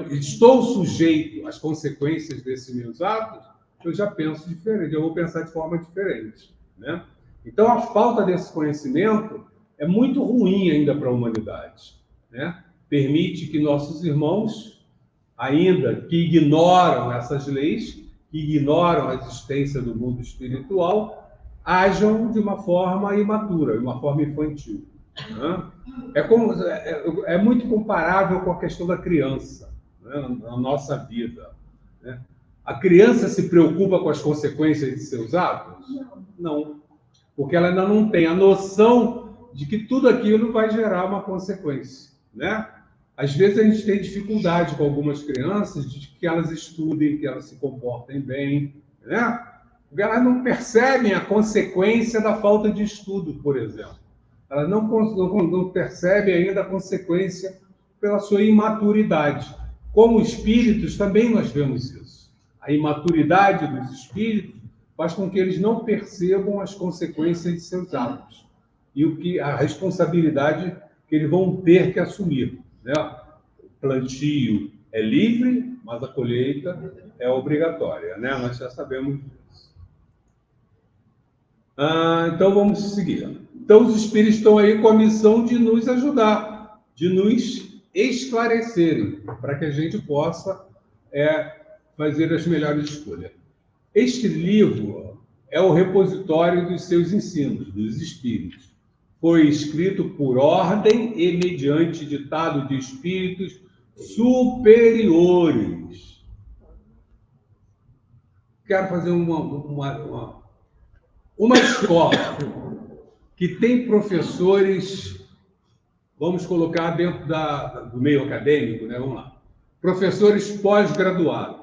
estou sujeito às consequências desses meus atos, eu já penso diferente, eu vou pensar de forma diferente, né? Então, a falta desse conhecimento é muito ruim ainda para a humanidade, né? Permite que nossos irmãos, ainda que ignoram essas leis, que ignoram a existência do mundo espiritual, ajam de uma forma imatura, de uma forma infantil, né? É muito comparável com a questão da criança, né, na nossa vida, né? A criança se preocupa com as consequências de seus atos? Não, porque ela ainda não tem a noção de que tudo aquilo vai gerar uma consequência, né? Às vezes a gente tem dificuldade com algumas crianças de que elas estudem, que elas se comportem bem, né? Porque elas não percebem a consequência da falta de estudo, por exemplo. Elas não percebem ainda a consequência pela sua imaturidade. Como espíritos, também nós vemos isso. A imaturidade dos espíritos faz com que eles não percebam as consequências de seus atos e a responsabilidade que eles vão ter que assumir, né? O plantio é livre, mas a colheita é obrigatória, né? Nós já sabemos disso. Então vamos seguir. Então os espíritos estão aí com a missão de nos ajudar, de nos esclarecerem, para que a gente possa fazer as melhores escolhas. Este livro é o repositório dos seus ensinos, dos espíritos. Foi escrito por ordem e mediante ditado de espíritos superiores. Quero fazer uma escola que tem professores, vamos colocar dentro do meio acadêmico, né? Vamos lá. Professores pós-graduados.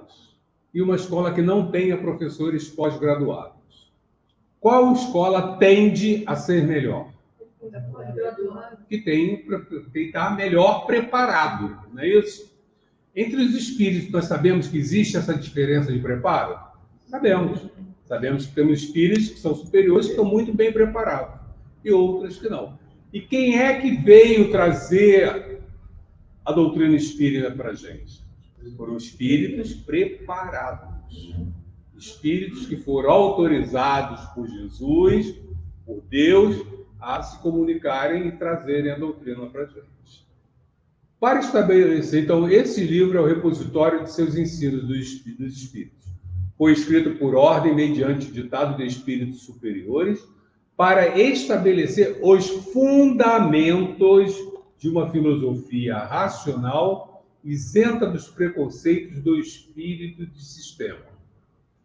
E uma escola que não tenha professores pós-graduados. Qual escola tende a ser melhor? Que tem que estar melhor preparado, não é isso? Entre os espíritos, nós sabemos que existe essa diferença de preparo? Sabemos. Sabemos que temos espíritos que são superiores, que estão muito bem preparados, e outros que não. E quem é que veio trazer a doutrina espírita para a gente? Foram espíritos preparados. Espíritos que foram autorizados por Jesus, por Deus, a se comunicarem e trazerem a doutrina para a gente. Para estabelecer, então, esse livro é o repositório de seus ensinos dos espíritos. Foi escrito por ordem mediante ditado de espíritos superiores para estabelecer os fundamentos de uma filosofia racional isenta dos preconceitos do espírito de sistema.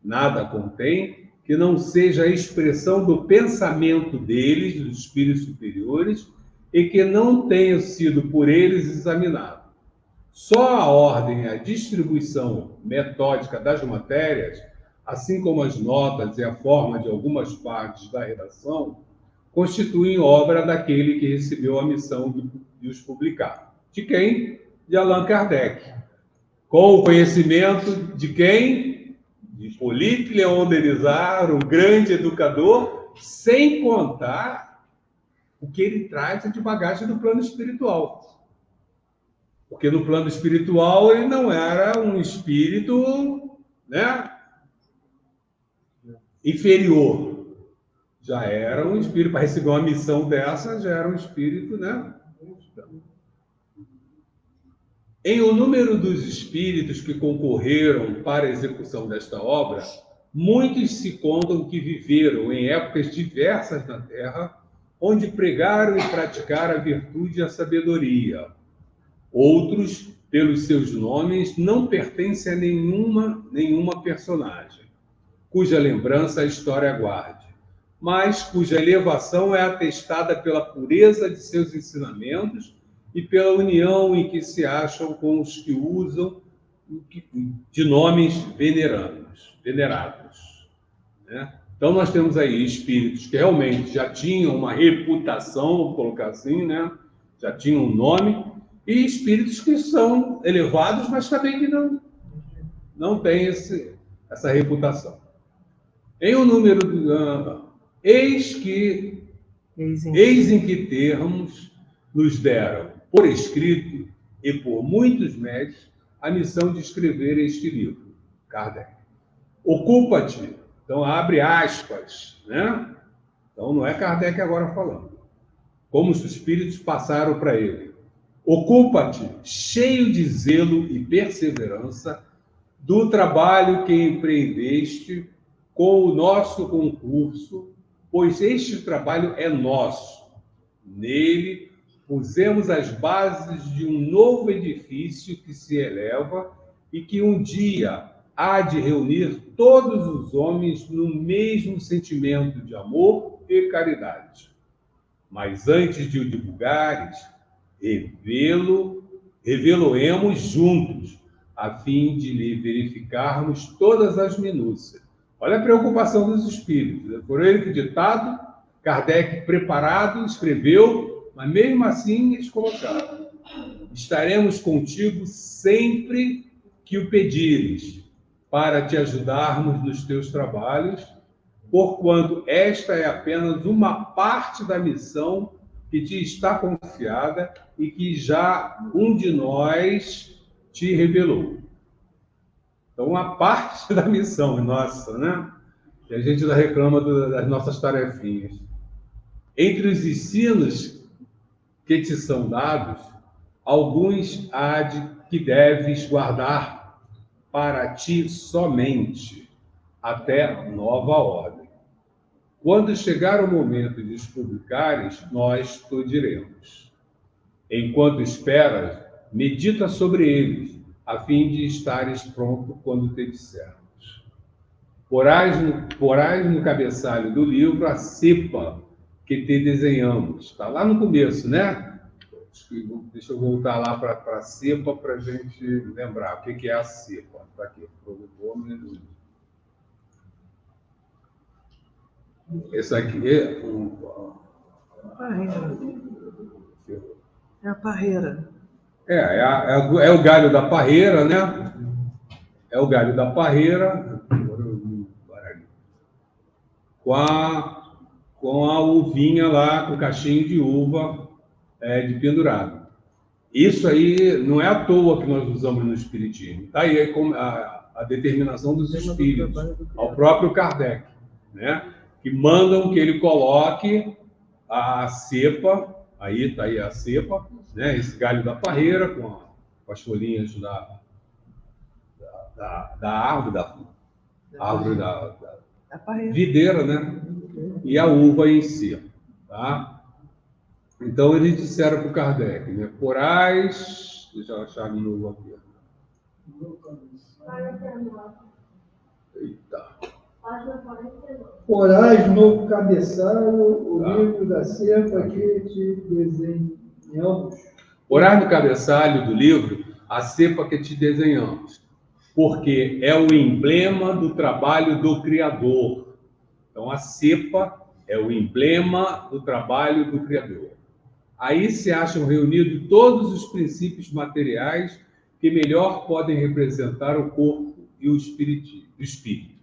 Nada contém que não seja a expressão do pensamento deles, dos espíritos superiores, e que não tenha sido por eles examinado. Só a ordem e a distribuição metódica das matérias, assim como as notas e a forma de algumas partes da redação, constituem obra daquele que recebeu a missão de os publicar. De quem? De Allan Kardec. Com o conhecimento de quem? De Hippolyte Léon Denisard, um grande educador, sem contar o que ele traz de bagagem do plano espiritual. Porque no plano espiritual ele não era um espírito, né, inferior. Já era um espírito, para receber uma missão dessa, já era um espírito, né? Em o número dos espíritos que concorreram para a execução desta obra, muitos se contam que viveram em épocas diversas na Terra, onde pregaram e praticaram a virtude e a sabedoria. Outros, pelos seus nomes, não pertencem a nenhuma personagem, cuja lembrança a história guarde, mas cuja elevação é atestada pela pureza de seus ensinamentos e pela união em que se acham com os que usam de nomes venerados, né? Então nós temos aí espíritos que realmente já tinham uma reputação, vou colocar assim, né? Já tinham um nome, e espíritos que são elevados, mas também que não têm essa reputação. Em um número eis em que termos nos deram por escrito e por muitos médios a missão de escrever este livro, Kardec. Ocupa-te, então abre aspas, né? Então não é Kardec agora falando. Como os espíritos passaram para ele. Ocupa-te, cheio de zelo e perseverança, do trabalho que empreendeste com o nosso concurso, pois este trabalho é nosso. Nele, pusemos as bases de um novo edifício que se eleva e que um dia há de reunir todos os homens no mesmo sentimento de amor e caridade. Mas antes de o divulgares, revelo-emos juntos, a fim de lhe verificarmos todas as minúcias. Olha a preocupação dos espíritos. Por ele que ditado, Kardec preparado, escreveu, mas mesmo assim eles colocaram: estaremos contigo sempre que o pedires, para te ajudarmos nos teus trabalhos, porquanto esta é apenas uma parte da missão que te está confiada e que já um de nós te revelou. Então, uma parte da missão nossa, né? E a gente ainda reclama das nossas tarefinhas. Entre os ensinos que te são dados, alguns há de que deves guardar para ti somente, até nova ordem. Quando chegar o momento de os publicares, nós te diremos. Enquanto esperas, medita sobre eles, a fim de estares pronto quando te dissermos. Porás no cabeçalho do livro a cepa que te desenhamos. Está lá no começo, né? Deixa eu voltar lá para a cepa para a gente lembrar. O que é a cepa? Está aqui. Esse aqui é Parreira. É a parreira. É o galho da parreira, né? É o galho da parreira com a uvinha lá, com o cachinho de uva de pendurado. Isso aí não é à toa que nós usamos no Espiritismo. Está aí a determinação dos espíritos, ao próprio Kardec, né? Que mandam que ele coloque a cepa, aí está aí a cepa, né? Esse galho da parreira com as folhinhas da árvore, da videira, né? E a uva em si, tá? Então eles disseram para o Kardec, né? Porás, deixa eu achar de novo aqui. Eita. Porás no cabeçalho o livro da cepa que te desenhamos. Porás no cabeçalho do livro a cepa que te desenhamos, porque é o emblema do trabalho do Criador. Então a cepa é o emblema do trabalho do Criador. Aí se acham reunidos todos os princípios materiais que melhor podem representar o corpo e o espírito.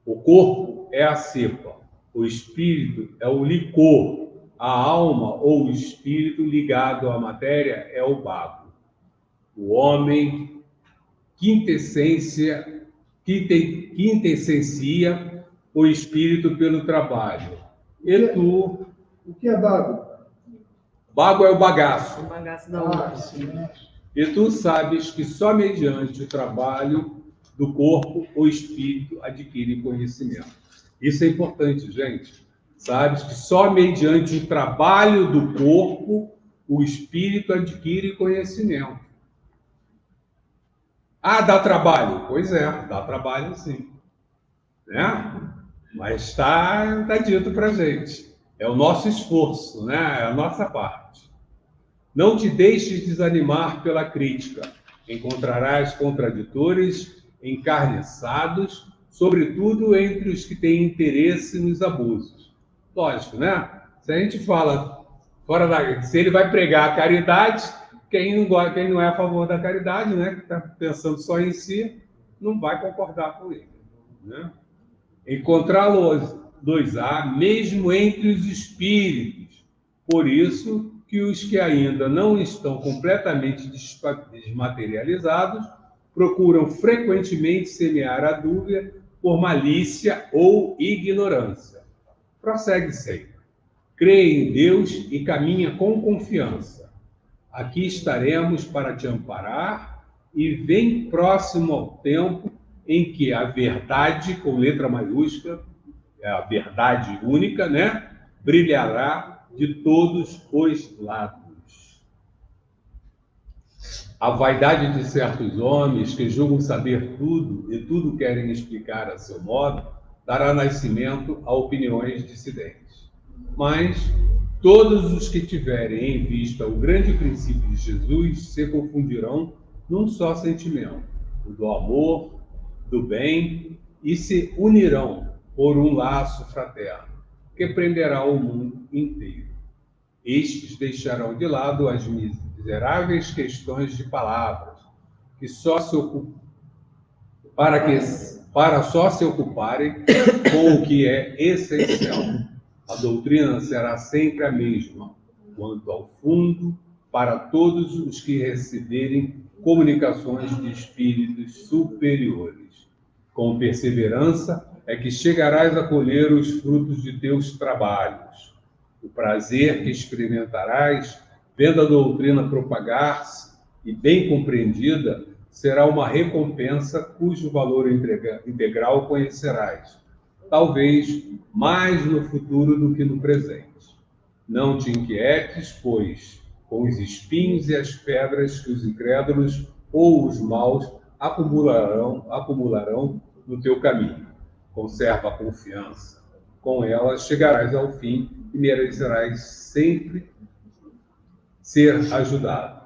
O corpo é a cepa, o espírito é o licor, a alma ou o espírito ligado à matéria é o bago. O homem quintessencia o espírito pelo trabalho. E tu... O que é bago? Bago é o bagaço. O bagaço da uva. E tu sabes que só mediante o trabalho do corpo o espírito adquire conhecimento. Isso é importante, gente. Sabes que só mediante o trabalho do corpo o espírito adquire conhecimento. Ah, dá trabalho? Pois é, dá trabalho sim. Né? Mas está dito para a gente. É o nosso esforço, né? É a nossa parte. Não te deixes desanimar pela crítica. Encontrarás contraditores encarniçados, sobretudo entre os que têm interesse nos abusos. Lógico, né? Se a gente fala se ele vai pregar a caridade, quem não é a favor da caridade, né? Que está pensando só em si, não vai concordar com ele, né? Encontrá-los há mesmo entre os espíritos. Por isso, que os que ainda não estão completamente desmaterializados procuram frequentemente semear a dúvida por malícia ou ignorância. Prossegue sempre. Crê em Deus e caminha com confiança. Aqui estaremos para te amparar e vem próximo ao tempo em que a verdade, com letra maiúscula, é a verdade única, né? Brilhará de todos os lados. A vaidade de certos homens que julgam saber tudo e tudo querem explicar a seu modo, dará nascimento a opiniões dissidentes. Mas todos os que tiverem em vista o grande princípio de Jesus se confundirão num só sentimento, o do amor, do bem, e se unirão por um laço fraterno, que prenderá o mundo inteiro. Estes deixarão de lado as miseráveis questões de palavras, que só se ocupam, para só se ocuparem com o que é essencial. A doutrina será sempre a mesma, quanto ao fundo, para todos os que receberem comunicações de espíritos superiores. Com perseverança é que chegarás a colher os frutos de teus trabalhos. O prazer que experimentarás, vendo a doutrina propagar-se e bem compreendida, será uma recompensa cujo valor integral conhecerás, talvez mais no futuro do que no presente. Não te inquietes, pois, com os espinhos e as pedras que os incrédulos ou os maus acumularão no teu caminho. Conserva a confiança. Com ela chegarás ao fim e merecerás sempre ser ajudado.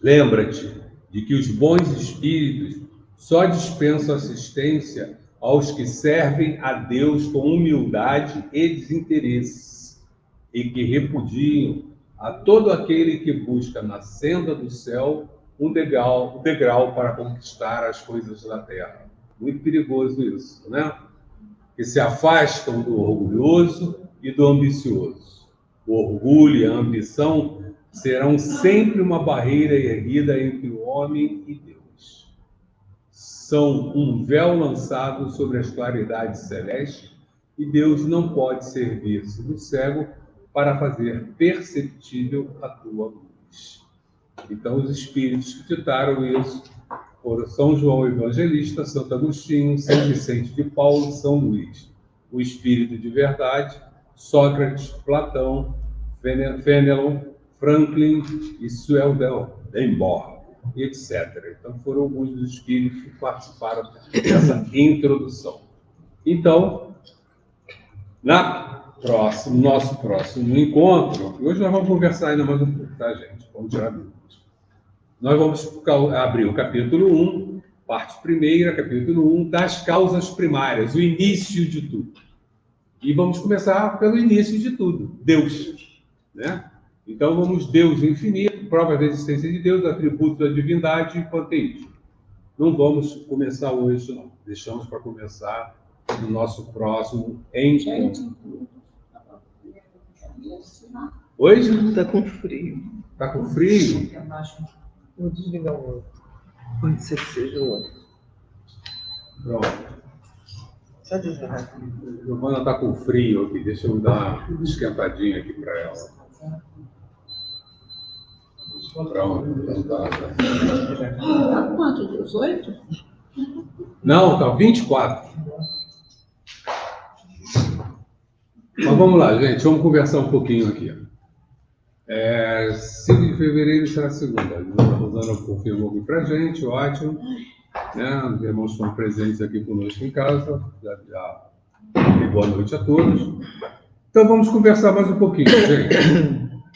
Lembra-te de que os bons espíritos só dispensam assistência aos que servem a Deus com humildade e desinteresse, e que repudiam a todo aquele que busca na senda do céu um degrau para conquistar as coisas da terra. Muito perigoso isso, né? Que se afastam do orgulhoso e do ambicioso. O orgulho e a ambição serão sempre uma barreira erguida entre o homem e Deus. São um véu lançado sobre as claridades celestes e Deus não pode servir-se do cego para fazer perceptível a tua luz. Então, os espíritos que ditaram isso foram São João Evangelista, Santo Agostinho, São Vicente de Paulo, São Luís. O espírito de verdade, Sócrates, Platão, Fenelon, Franklin e Swedenborg, etc. Então, foram alguns dos espíritos que participaram dessa introdução. Então, nosso próximo encontro, hoje nós vamos conversar ainda mais um pouco, tá, gente? Vamos tirar dúvidas. Nós vamos abrir o capítulo 1, parte primeira, capítulo 1, das causas primárias, o início de tudo. E vamos começar pelo início de tudo, Deus, né? Então, vamos Deus infinito, prova da existência de Deus, atributos da divindade e panteísmo. Não vamos começar hoje, não. Deixamos para começar no nosso próximo encontro. Hoje? Está com frio. Está com frio? Vou desligar o outro. Pode ser que seja o outro. Pronto. Só desligar. Giovana está com frio aqui. Deixa eu dar uma esquentadinha aqui para ela. Pronto. Então Tá quanto? 18? Não, tá 24. Mas vamos lá, gente. Vamos conversar um pouquinho aqui. 5 de fevereiro será segunda. A Rosana confirmou aqui pra gente, ótimo. Né? Os irmãos estão presentes aqui conosco em casa. Já boa noite a todos. Então vamos conversar mais um pouquinho, gente.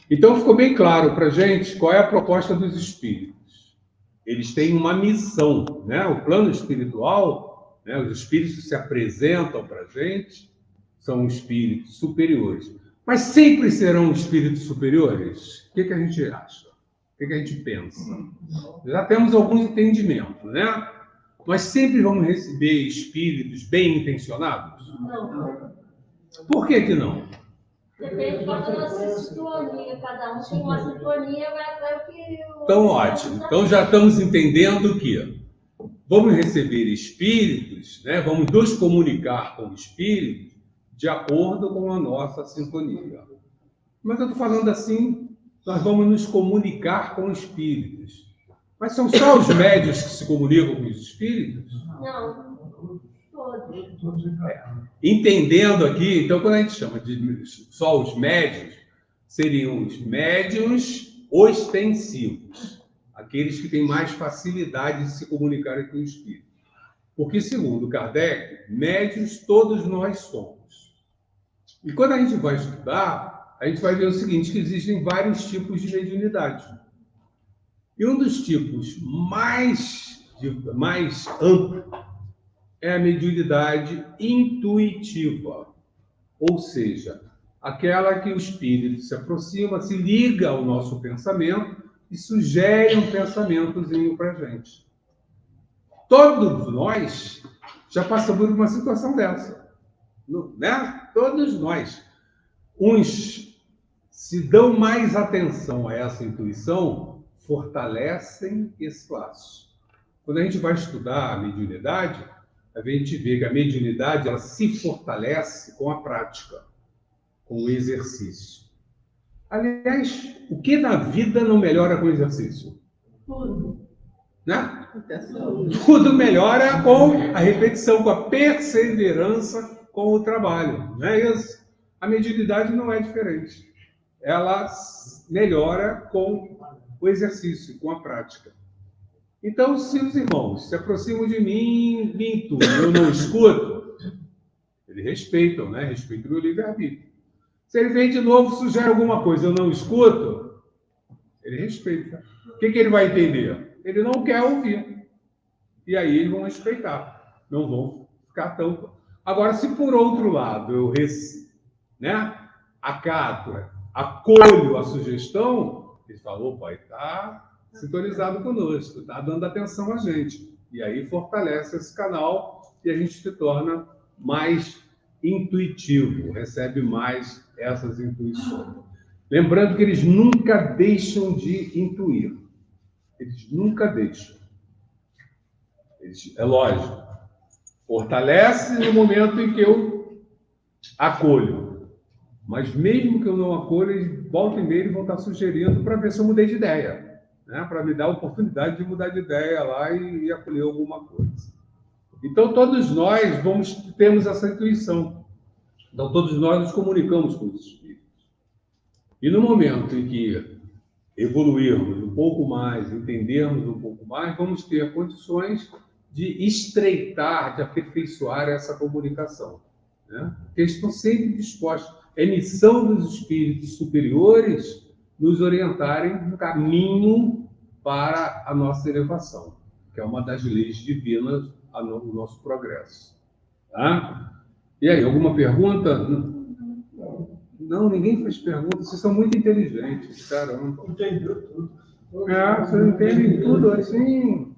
Então ficou bem claro pra gente qual é a proposta dos espíritos. Eles têm uma missão, né? O plano espiritual, né? Os espíritos se apresentam pra gente, são espíritos superiores. Mas sempre serão espíritos superiores? O que a gente acha? O que a gente pensa? Já temos alguns entendimentos, né? Mas sempre vamos receber espíritos bem intencionados? Não. Por que não? Depende quando você sintonia, cada um tem uma sintonia, vai o que... Então, ótimo. Então, já estamos entendendo que vamos receber espíritos, né? Vamos nos comunicar com espíritos de acordo com a nossa sintonia. Mas eu estou falando assim, nós vamos nos comunicar com espíritos. Mas são só os médios que se comunicam com os espíritos? Não, todos. Entendendo aqui, então, quando a gente chama de só os médios, seriam os médiuns ostensivos, aqueles que têm mais facilidade de se comunicarem com o espírito. Porque, segundo Kardec, médios todos nós somos. E quando a gente vai estudar, a gente vai ver o seguinte, que existem vários tipos de mediunidade. E um dos tipos mais amplo é a mediunidade intuitiva, ou seja, aquela que o espírito se aproxima, se liga ao nosso pensamento e sugere um pensamentozinho para a gente. Todos nós já passamos por uma situação dessa, né? Todos nós. Uns se dão mais atenção a essa intuição, fortalecem esse laço. Quando a gente vai estudar a mediunidade, a gente vê que a mediunidade ela se fortalece com a prática, com o exercício. Aliás, o que na vida não melhora com o exercício? Tudo. Né? Tudo melhora com a repetição, com a perseverança, com o trabalho. Não é isso? A mediunidade não é diferente. Ela melhora com o exercício, com a prática. Então, se os irmãos se aproximam de mim, me intuem, eu não escuto, eles respeitam, né? Respeitam o meu livre-arbítrio. Se ele vem de novo, sugere alguma coisa, eu não escuto, ele respeita. O que ele vai entender? Ele não quer ouvir. E aí eles vão respeitar. Não vão ficar tão... Agora, se por outro lado eu acato, acolho a sugestão, ele fala, opa, ele está sintonizado conosco, está dando atenção a gente. E aí fortalece esse canal e a gente se torna mais intuitivo, recebe mais essas intuições. Lembrando que eles nunca deixam de intuir. Eles nunca deixam. É lógico. Fortalece no momento em que eu acolho. Mas mesmo que eu não acolha, eles volta e meia vão estar sugerindo para ver se eu mudei de ideia. Né? Para me dar a oportunidade de mudar de ideia lá e acolher alguma coisa. Então, todos nós temos essa intuição. Então, todos nós nos comunicamos com os espíritos. E no momento em que evoluirmos um pouco mais, entendermos um pouco mais, vamos ter condições de estreitar, de aperfeiçoar essa comunicação. Né? Porque eles estão sempre dispostos. É missão dos espíritos superiores nos orientarem no caminho para a nossa elevação, que é uma das leis divinas do nosso progresso. Tá? E aí, alguma pergunta? Não, ninguém fez pergunta. Vocês são muito inteligentes, caramba. Entendeu tudo. Vocês entendem tudo assim.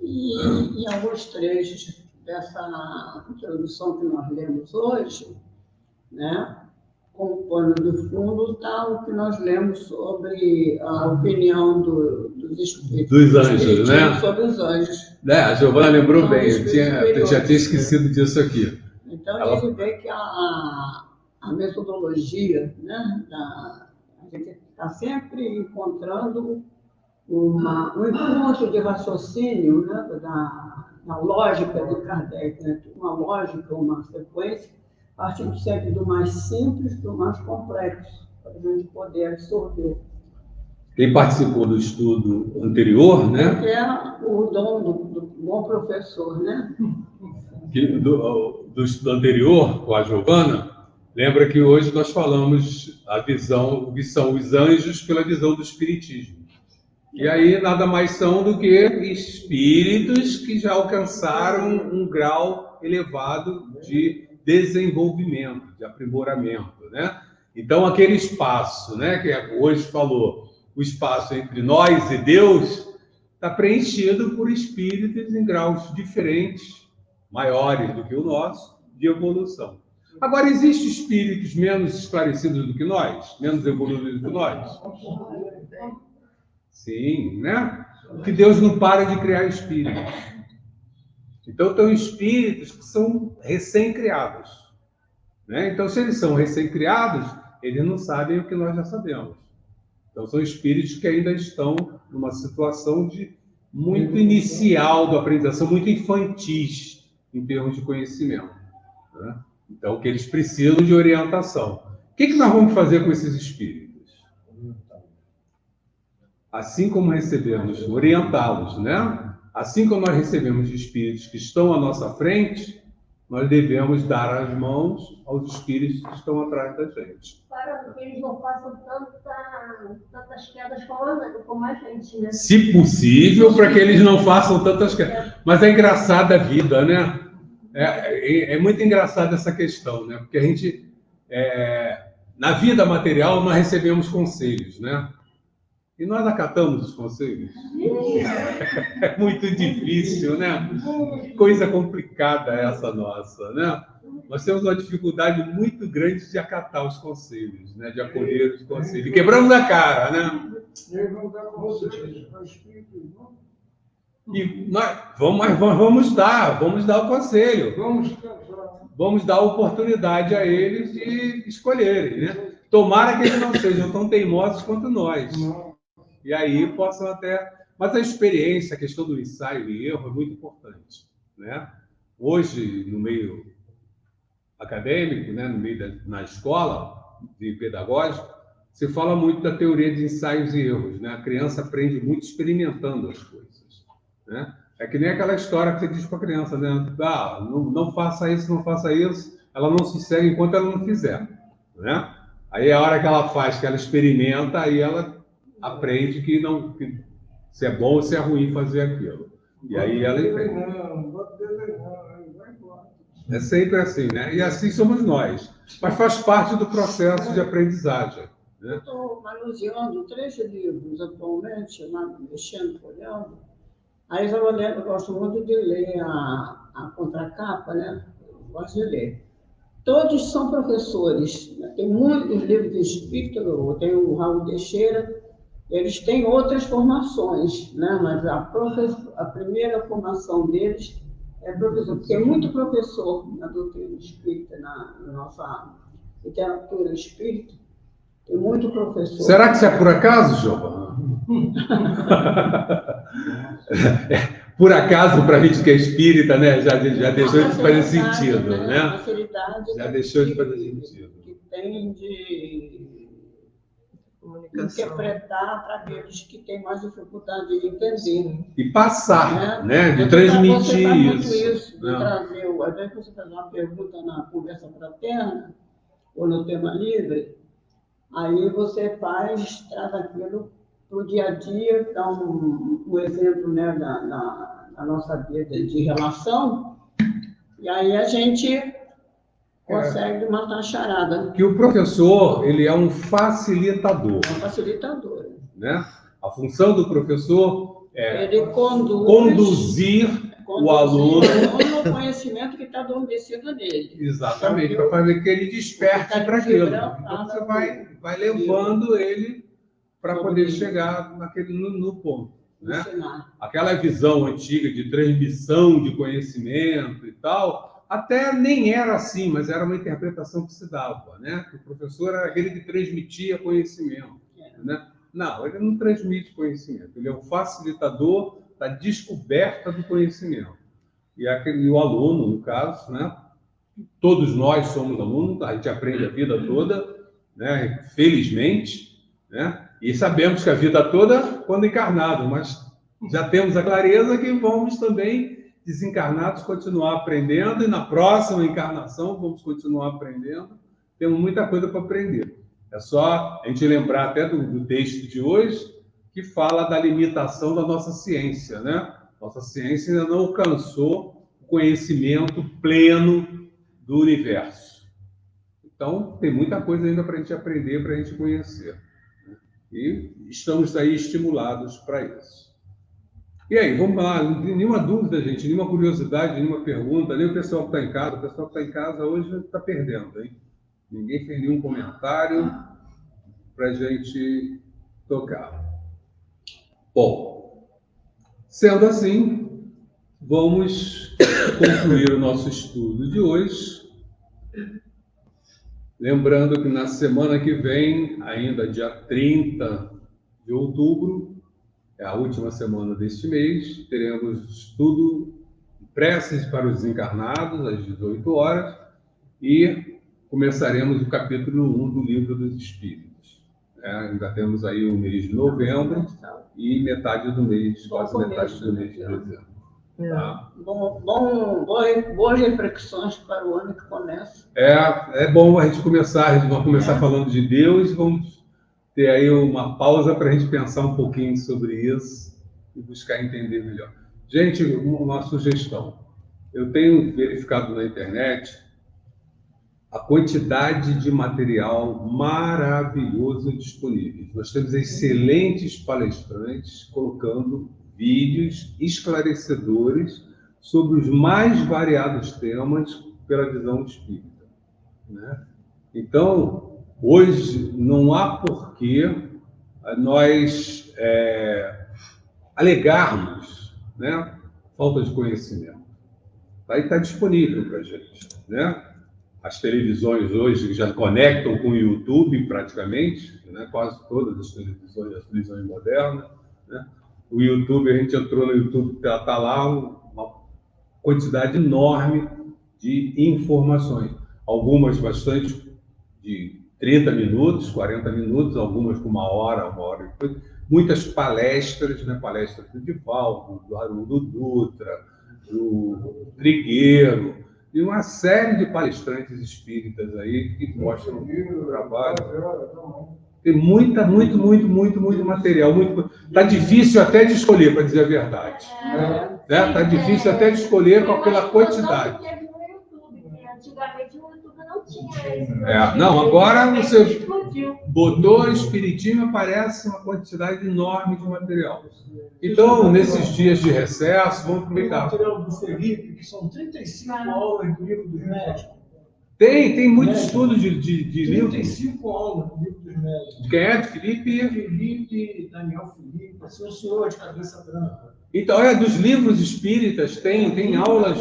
E em alguns trechos dessa introdução que nós lemos hoje, né, como pano de fundo está o que nós lemos sobre a opinião dos espíritos. Dos anjos, né? Sobre os anjos. A Giovana lembrou bem, eu já tinha esquecido disso aqui. Então, ele vê que a metodologia, né, a gente está sempre encontrando um encontro de raciocínio, né, da lógica de Kardec, né, uma lógica, uma sequência, partindo sempre do mais simples para o mais complexo, para a gente poder absorver. Quem participou do estudo anterior, né? Que é o dom do bom professor, né? Do estudo anterior, com a Giovana, lembra que hoje nós falamos a visão, que são os anjos pela visão do espiritismo. E aí nada mais são do que espíritos que já alcançaram um grau elevado de desenvolvimento, de aprimoramento, né? Então aquele espaço, né, que hoje falou, o espaço entre nós e Deus, está preenchido por espíritos em graus diferentes, maiores do que o nosso, de evolução. Agora, existem espíritos menos esclarecidos do que nós? Menos evoluídos do que nós? Sim, né? Que Deus não para de criar espíritos. Então, tem espíritos que são recém-criados, né? Então, se eles são recém-criados, eles não sabem o que nós já sabemos. Então, são espíritos que ainda estão numa situação de muito inicial da aprendizagem, muito infantis em termos de conhecimento, né? Então, que eles precisam de orientação. O que nós vamos fazer com esses espíritos? Assim como recebemos, orientá-los, né? Assim como nós recebemos espíritos que estão à nossa frente, nós devemos dar as mãos aos espíritos que estão atrás da gente. Para que eles não façam tantas quedas como a gente, né? Se possível, para que eles não façam tantas quedas. Mas é engraçada a vida, né? É muito engraçada essa questão, né? Porque a gente, na vida material, nós recebemos conselhos, né? E nós acatamos os conselhos. É muito difícil, né? Que coisa complicada essa nossa, né? Nós temos uma dificuldade muito grande de acatar os conselhos, né? De acolher os conselhos. E quebramos a cara, né? E nós vamos dar o conselho. Vamos dar a oportunidade a eles de escolherem, né? Tomara que eles não sejam tão teimosos quanto nós. E aí possam até... Mas a experiência, a questão do ensaio e erro é muito importante, né? Hoje, no meio acadêmico, né? Na escola de pedagógico, se fala muito da teoria de ensaios e erros, né? A criança aprende muito experimentando as coisas, né? É que nem aquela história que você diz para a criança, né? Não faça isso, não faça isso, ela não sossega enquanto ela não fizer, né? Aí a hora que ela faz, que ela experimenta, aí ela aprende que se é bom ou se é ruim fazer aquilo. E aí ela entende. É sempre assim, né? E assim somos nós. Mas faz parte do processo de aprendizagem, né? Eu estou manuseando 3 livros atualmente, mexendo, folhando. Aí eu gosto muito de ler a contracapa, né? Eu gosto de ler. Todos são professores, né? Tem muitos livros de espírito, tem o Raul Teixeira, eles têm outras formações, né? Mas a primeira formação deles é professor, porque é muito professor na doutrina espírita, na nossa literatura espírita, tem muito professor. Será que isso é por acaso, Giovana? Por acaso, para a gente que é espírita, né? Já deixou de fazer sentido, né? A facilidade já deixou de fazer sentido. Que tem de Comunicação. interpretar para aqueles que têm mais dificuldade de entender. E passar, né? De Você transmitir faz muito isso. de trazer, às vezes você faz uma pergunta na conversa fraterna, ou no tema livre, aí você traz aquilo para o dia a dia, dá um exemplo, né, da nossa vida de relação, e aí a gente consegue matar a charada. Que o professor, ele é um facilitador. É um facilitador. Né? A função do professor é ele conduzir o aluno no conhecimento que está adormecido nele. Exatamente, para fazer que ele desperte para aquilo. Então você vai levando ele para poder chegar no ponto. Né? Aquela visão antiga de transmissão de conhecimento e tal, até nem era assim, mas era uma interpretação que se dava, né? O professor era aquele que transmitia conhecimento, né? Não, ele não transmite conhecimento, ele é um facilitador da descoberta do conhecimento. E o aluno, no caso, né? Todos nós somos alunos, a gente aprende a vida toda, né? Felizmente, né? E sabemos que a vida toda quando encarnado, mas já temos a clareza que vamos também desencarnados continuar aprendendo, e na próxima encarnação vamos continuar aprendendo. Temos muita coisa para aprender. É só a gente lembrar até do texto de hoje, que fala da limitação da nossa ciência, né? Nossa ciência ainda não alcançou o conhecimento pleno do universo. Então, tem muita coisa ainda para a gente aprender, para a gente conhecer. E estamos aí estimulados para isso. E aí, vamos lá, nenhuma dúvida, gente, nenhuma curiosidade, nenhuma pergunta, nem o pessoal que está em casa. O pessoal que está em casa hoje está perdendo, hein? Ninguém fez nenhum comentário para a gente tocar. Bom, sendo assim, vamos concluir o nosso estudo de hoje. Lembrando que na semana que vem, ainda dia 30 de outubro, é a última semana deste mês, teremos estudo preces para os desencarnados, às 18 horas, e começaremos o capítulo 1 do Livro dos Espíritos. Ainda temos aí o mês de novembro e metade do mês, quase metade do mês de dezembro. Tá? Boas reflexões para o ano que começa. É bom a gente começar falando de Deus, vamos ter aí uma pausa para a gente pensar um pouquinho sobre isso e buscar entender melhor. Gente, uma sugestão. Eu tenho verificado na internet a quantidade de material maravilhoso disponível. Nós temos excelentes palestrantes colocando vídeos esclarecedores sobre os mais variados temas pela visão espírita, né? Então, hoje não há porquê nós alegarmos, né, falta de conhecimento. Aí está disponível para a gente, né? As televisões hoje já conectam com o YouTube praticamente, né? Quase todas as televisões modernas, né? O YouTube, a gente entrou no YouTube, está lá uma quantidade enorme de informações. Algumas bastante de 30 minutos, 40 minutos, algumas com uma hora e depois. Muitas palestras, né? Palestras do Divaldo, do Haroldo Dutra, do Trigueiro, e uma série de palestrantes espíritas aí que mostram o trabalho. Tem muito material. Está difícil até de escolher, para dizer a verdade. Está difícil até de escolher pela quantidade. Antigamente o YouTube não tinha isso. Não, agora você botou Espiritismo, aparece uma quantidade enorme de material. Então, nesses dias de recesso, vamos aproveitar. O material do Felipe, que são 35 aulas do Livro dos Médicos. Tem muito estudo de livro. 35 aulas do Livro dos Médicos. Quem é? De Felipe? Felipe, Daniel Felipe, assim, o senhor de cabeça branca. Então, dos livros espíritas, tem aulas,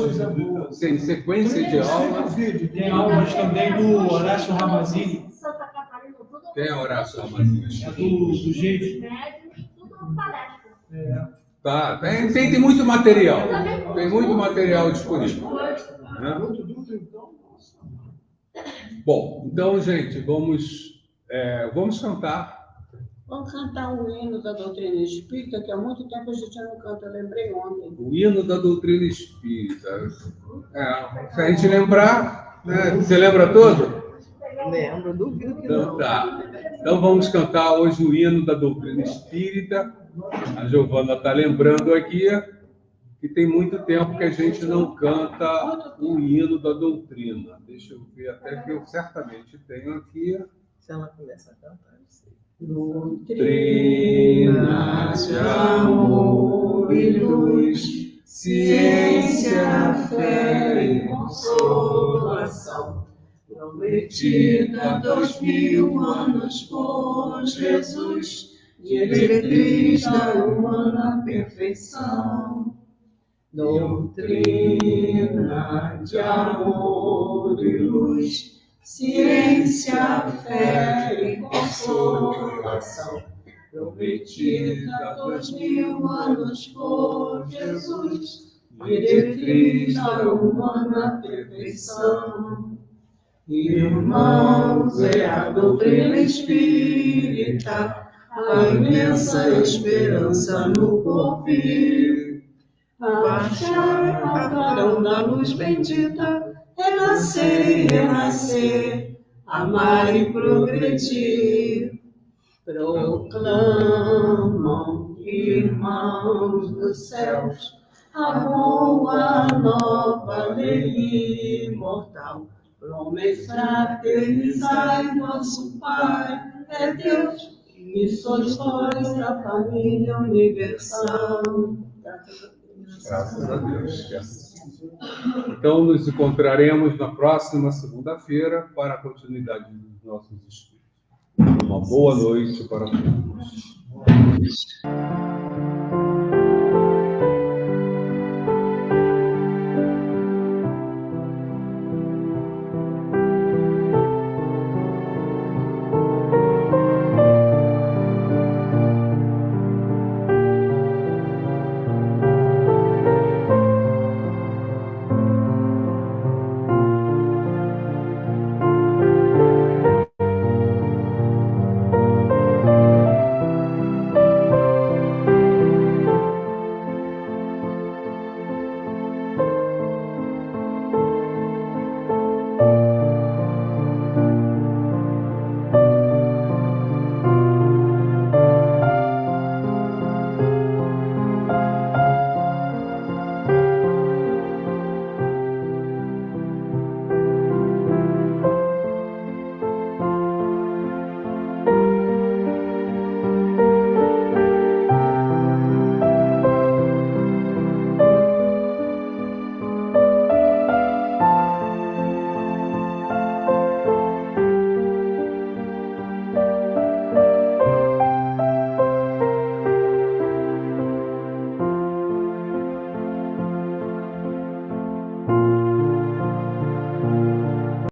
tem sequência de aulas. Tem aulas também do Horácio Ramazzini. Santa Catarina, tudo. Quem é Horácio Ramazzini? É do jeito. Médios, tudo palestra. Tá, tem muito material. Tem muito material disponível. Né? Bom, então, gente, vamos cantar. Vamos cantar o hino da doutrina espírita, que há muito tempo a gente não canta, eu lembrei ontem. O hino da doutrina espírita. Se a gente lembrar, né? Você lembra todo? Lembro, duvido que Então, não. tá. Então vamos cantar hoje o hino da doutrina espírita. A Giovana está lembrando aqui que tem muito tempo que a gente não canta o hino da doutrina. Deixa eu ver, até que eu certamente tenho aqui. Se ela começa a cantar, eu sei. Doutrina de amor e luz, ciência, fé e consolação, prometida 2000 anos por Jesus, diretriz da humana perfeição. Doutrina de amor e luz, ciência, fé e consolação, prometida 2000 anos por Jesus, diretriz da humana perfeição. Irmãos, é a doutrina espírita, a imensa esperança no porvir. Baixar a clarão da luz bendita, renascer e renascer, amar e progredir. Proclamam, irmãos dos céus, a boa nova lei imortal. Fraternizai, nosso Pai é Deus, e sois vós a família universal. Graças a Deus. Então, nos encontraremos na próxima segunda-feira para a continuidade dos nossos estudos. Uma boa noite para todos.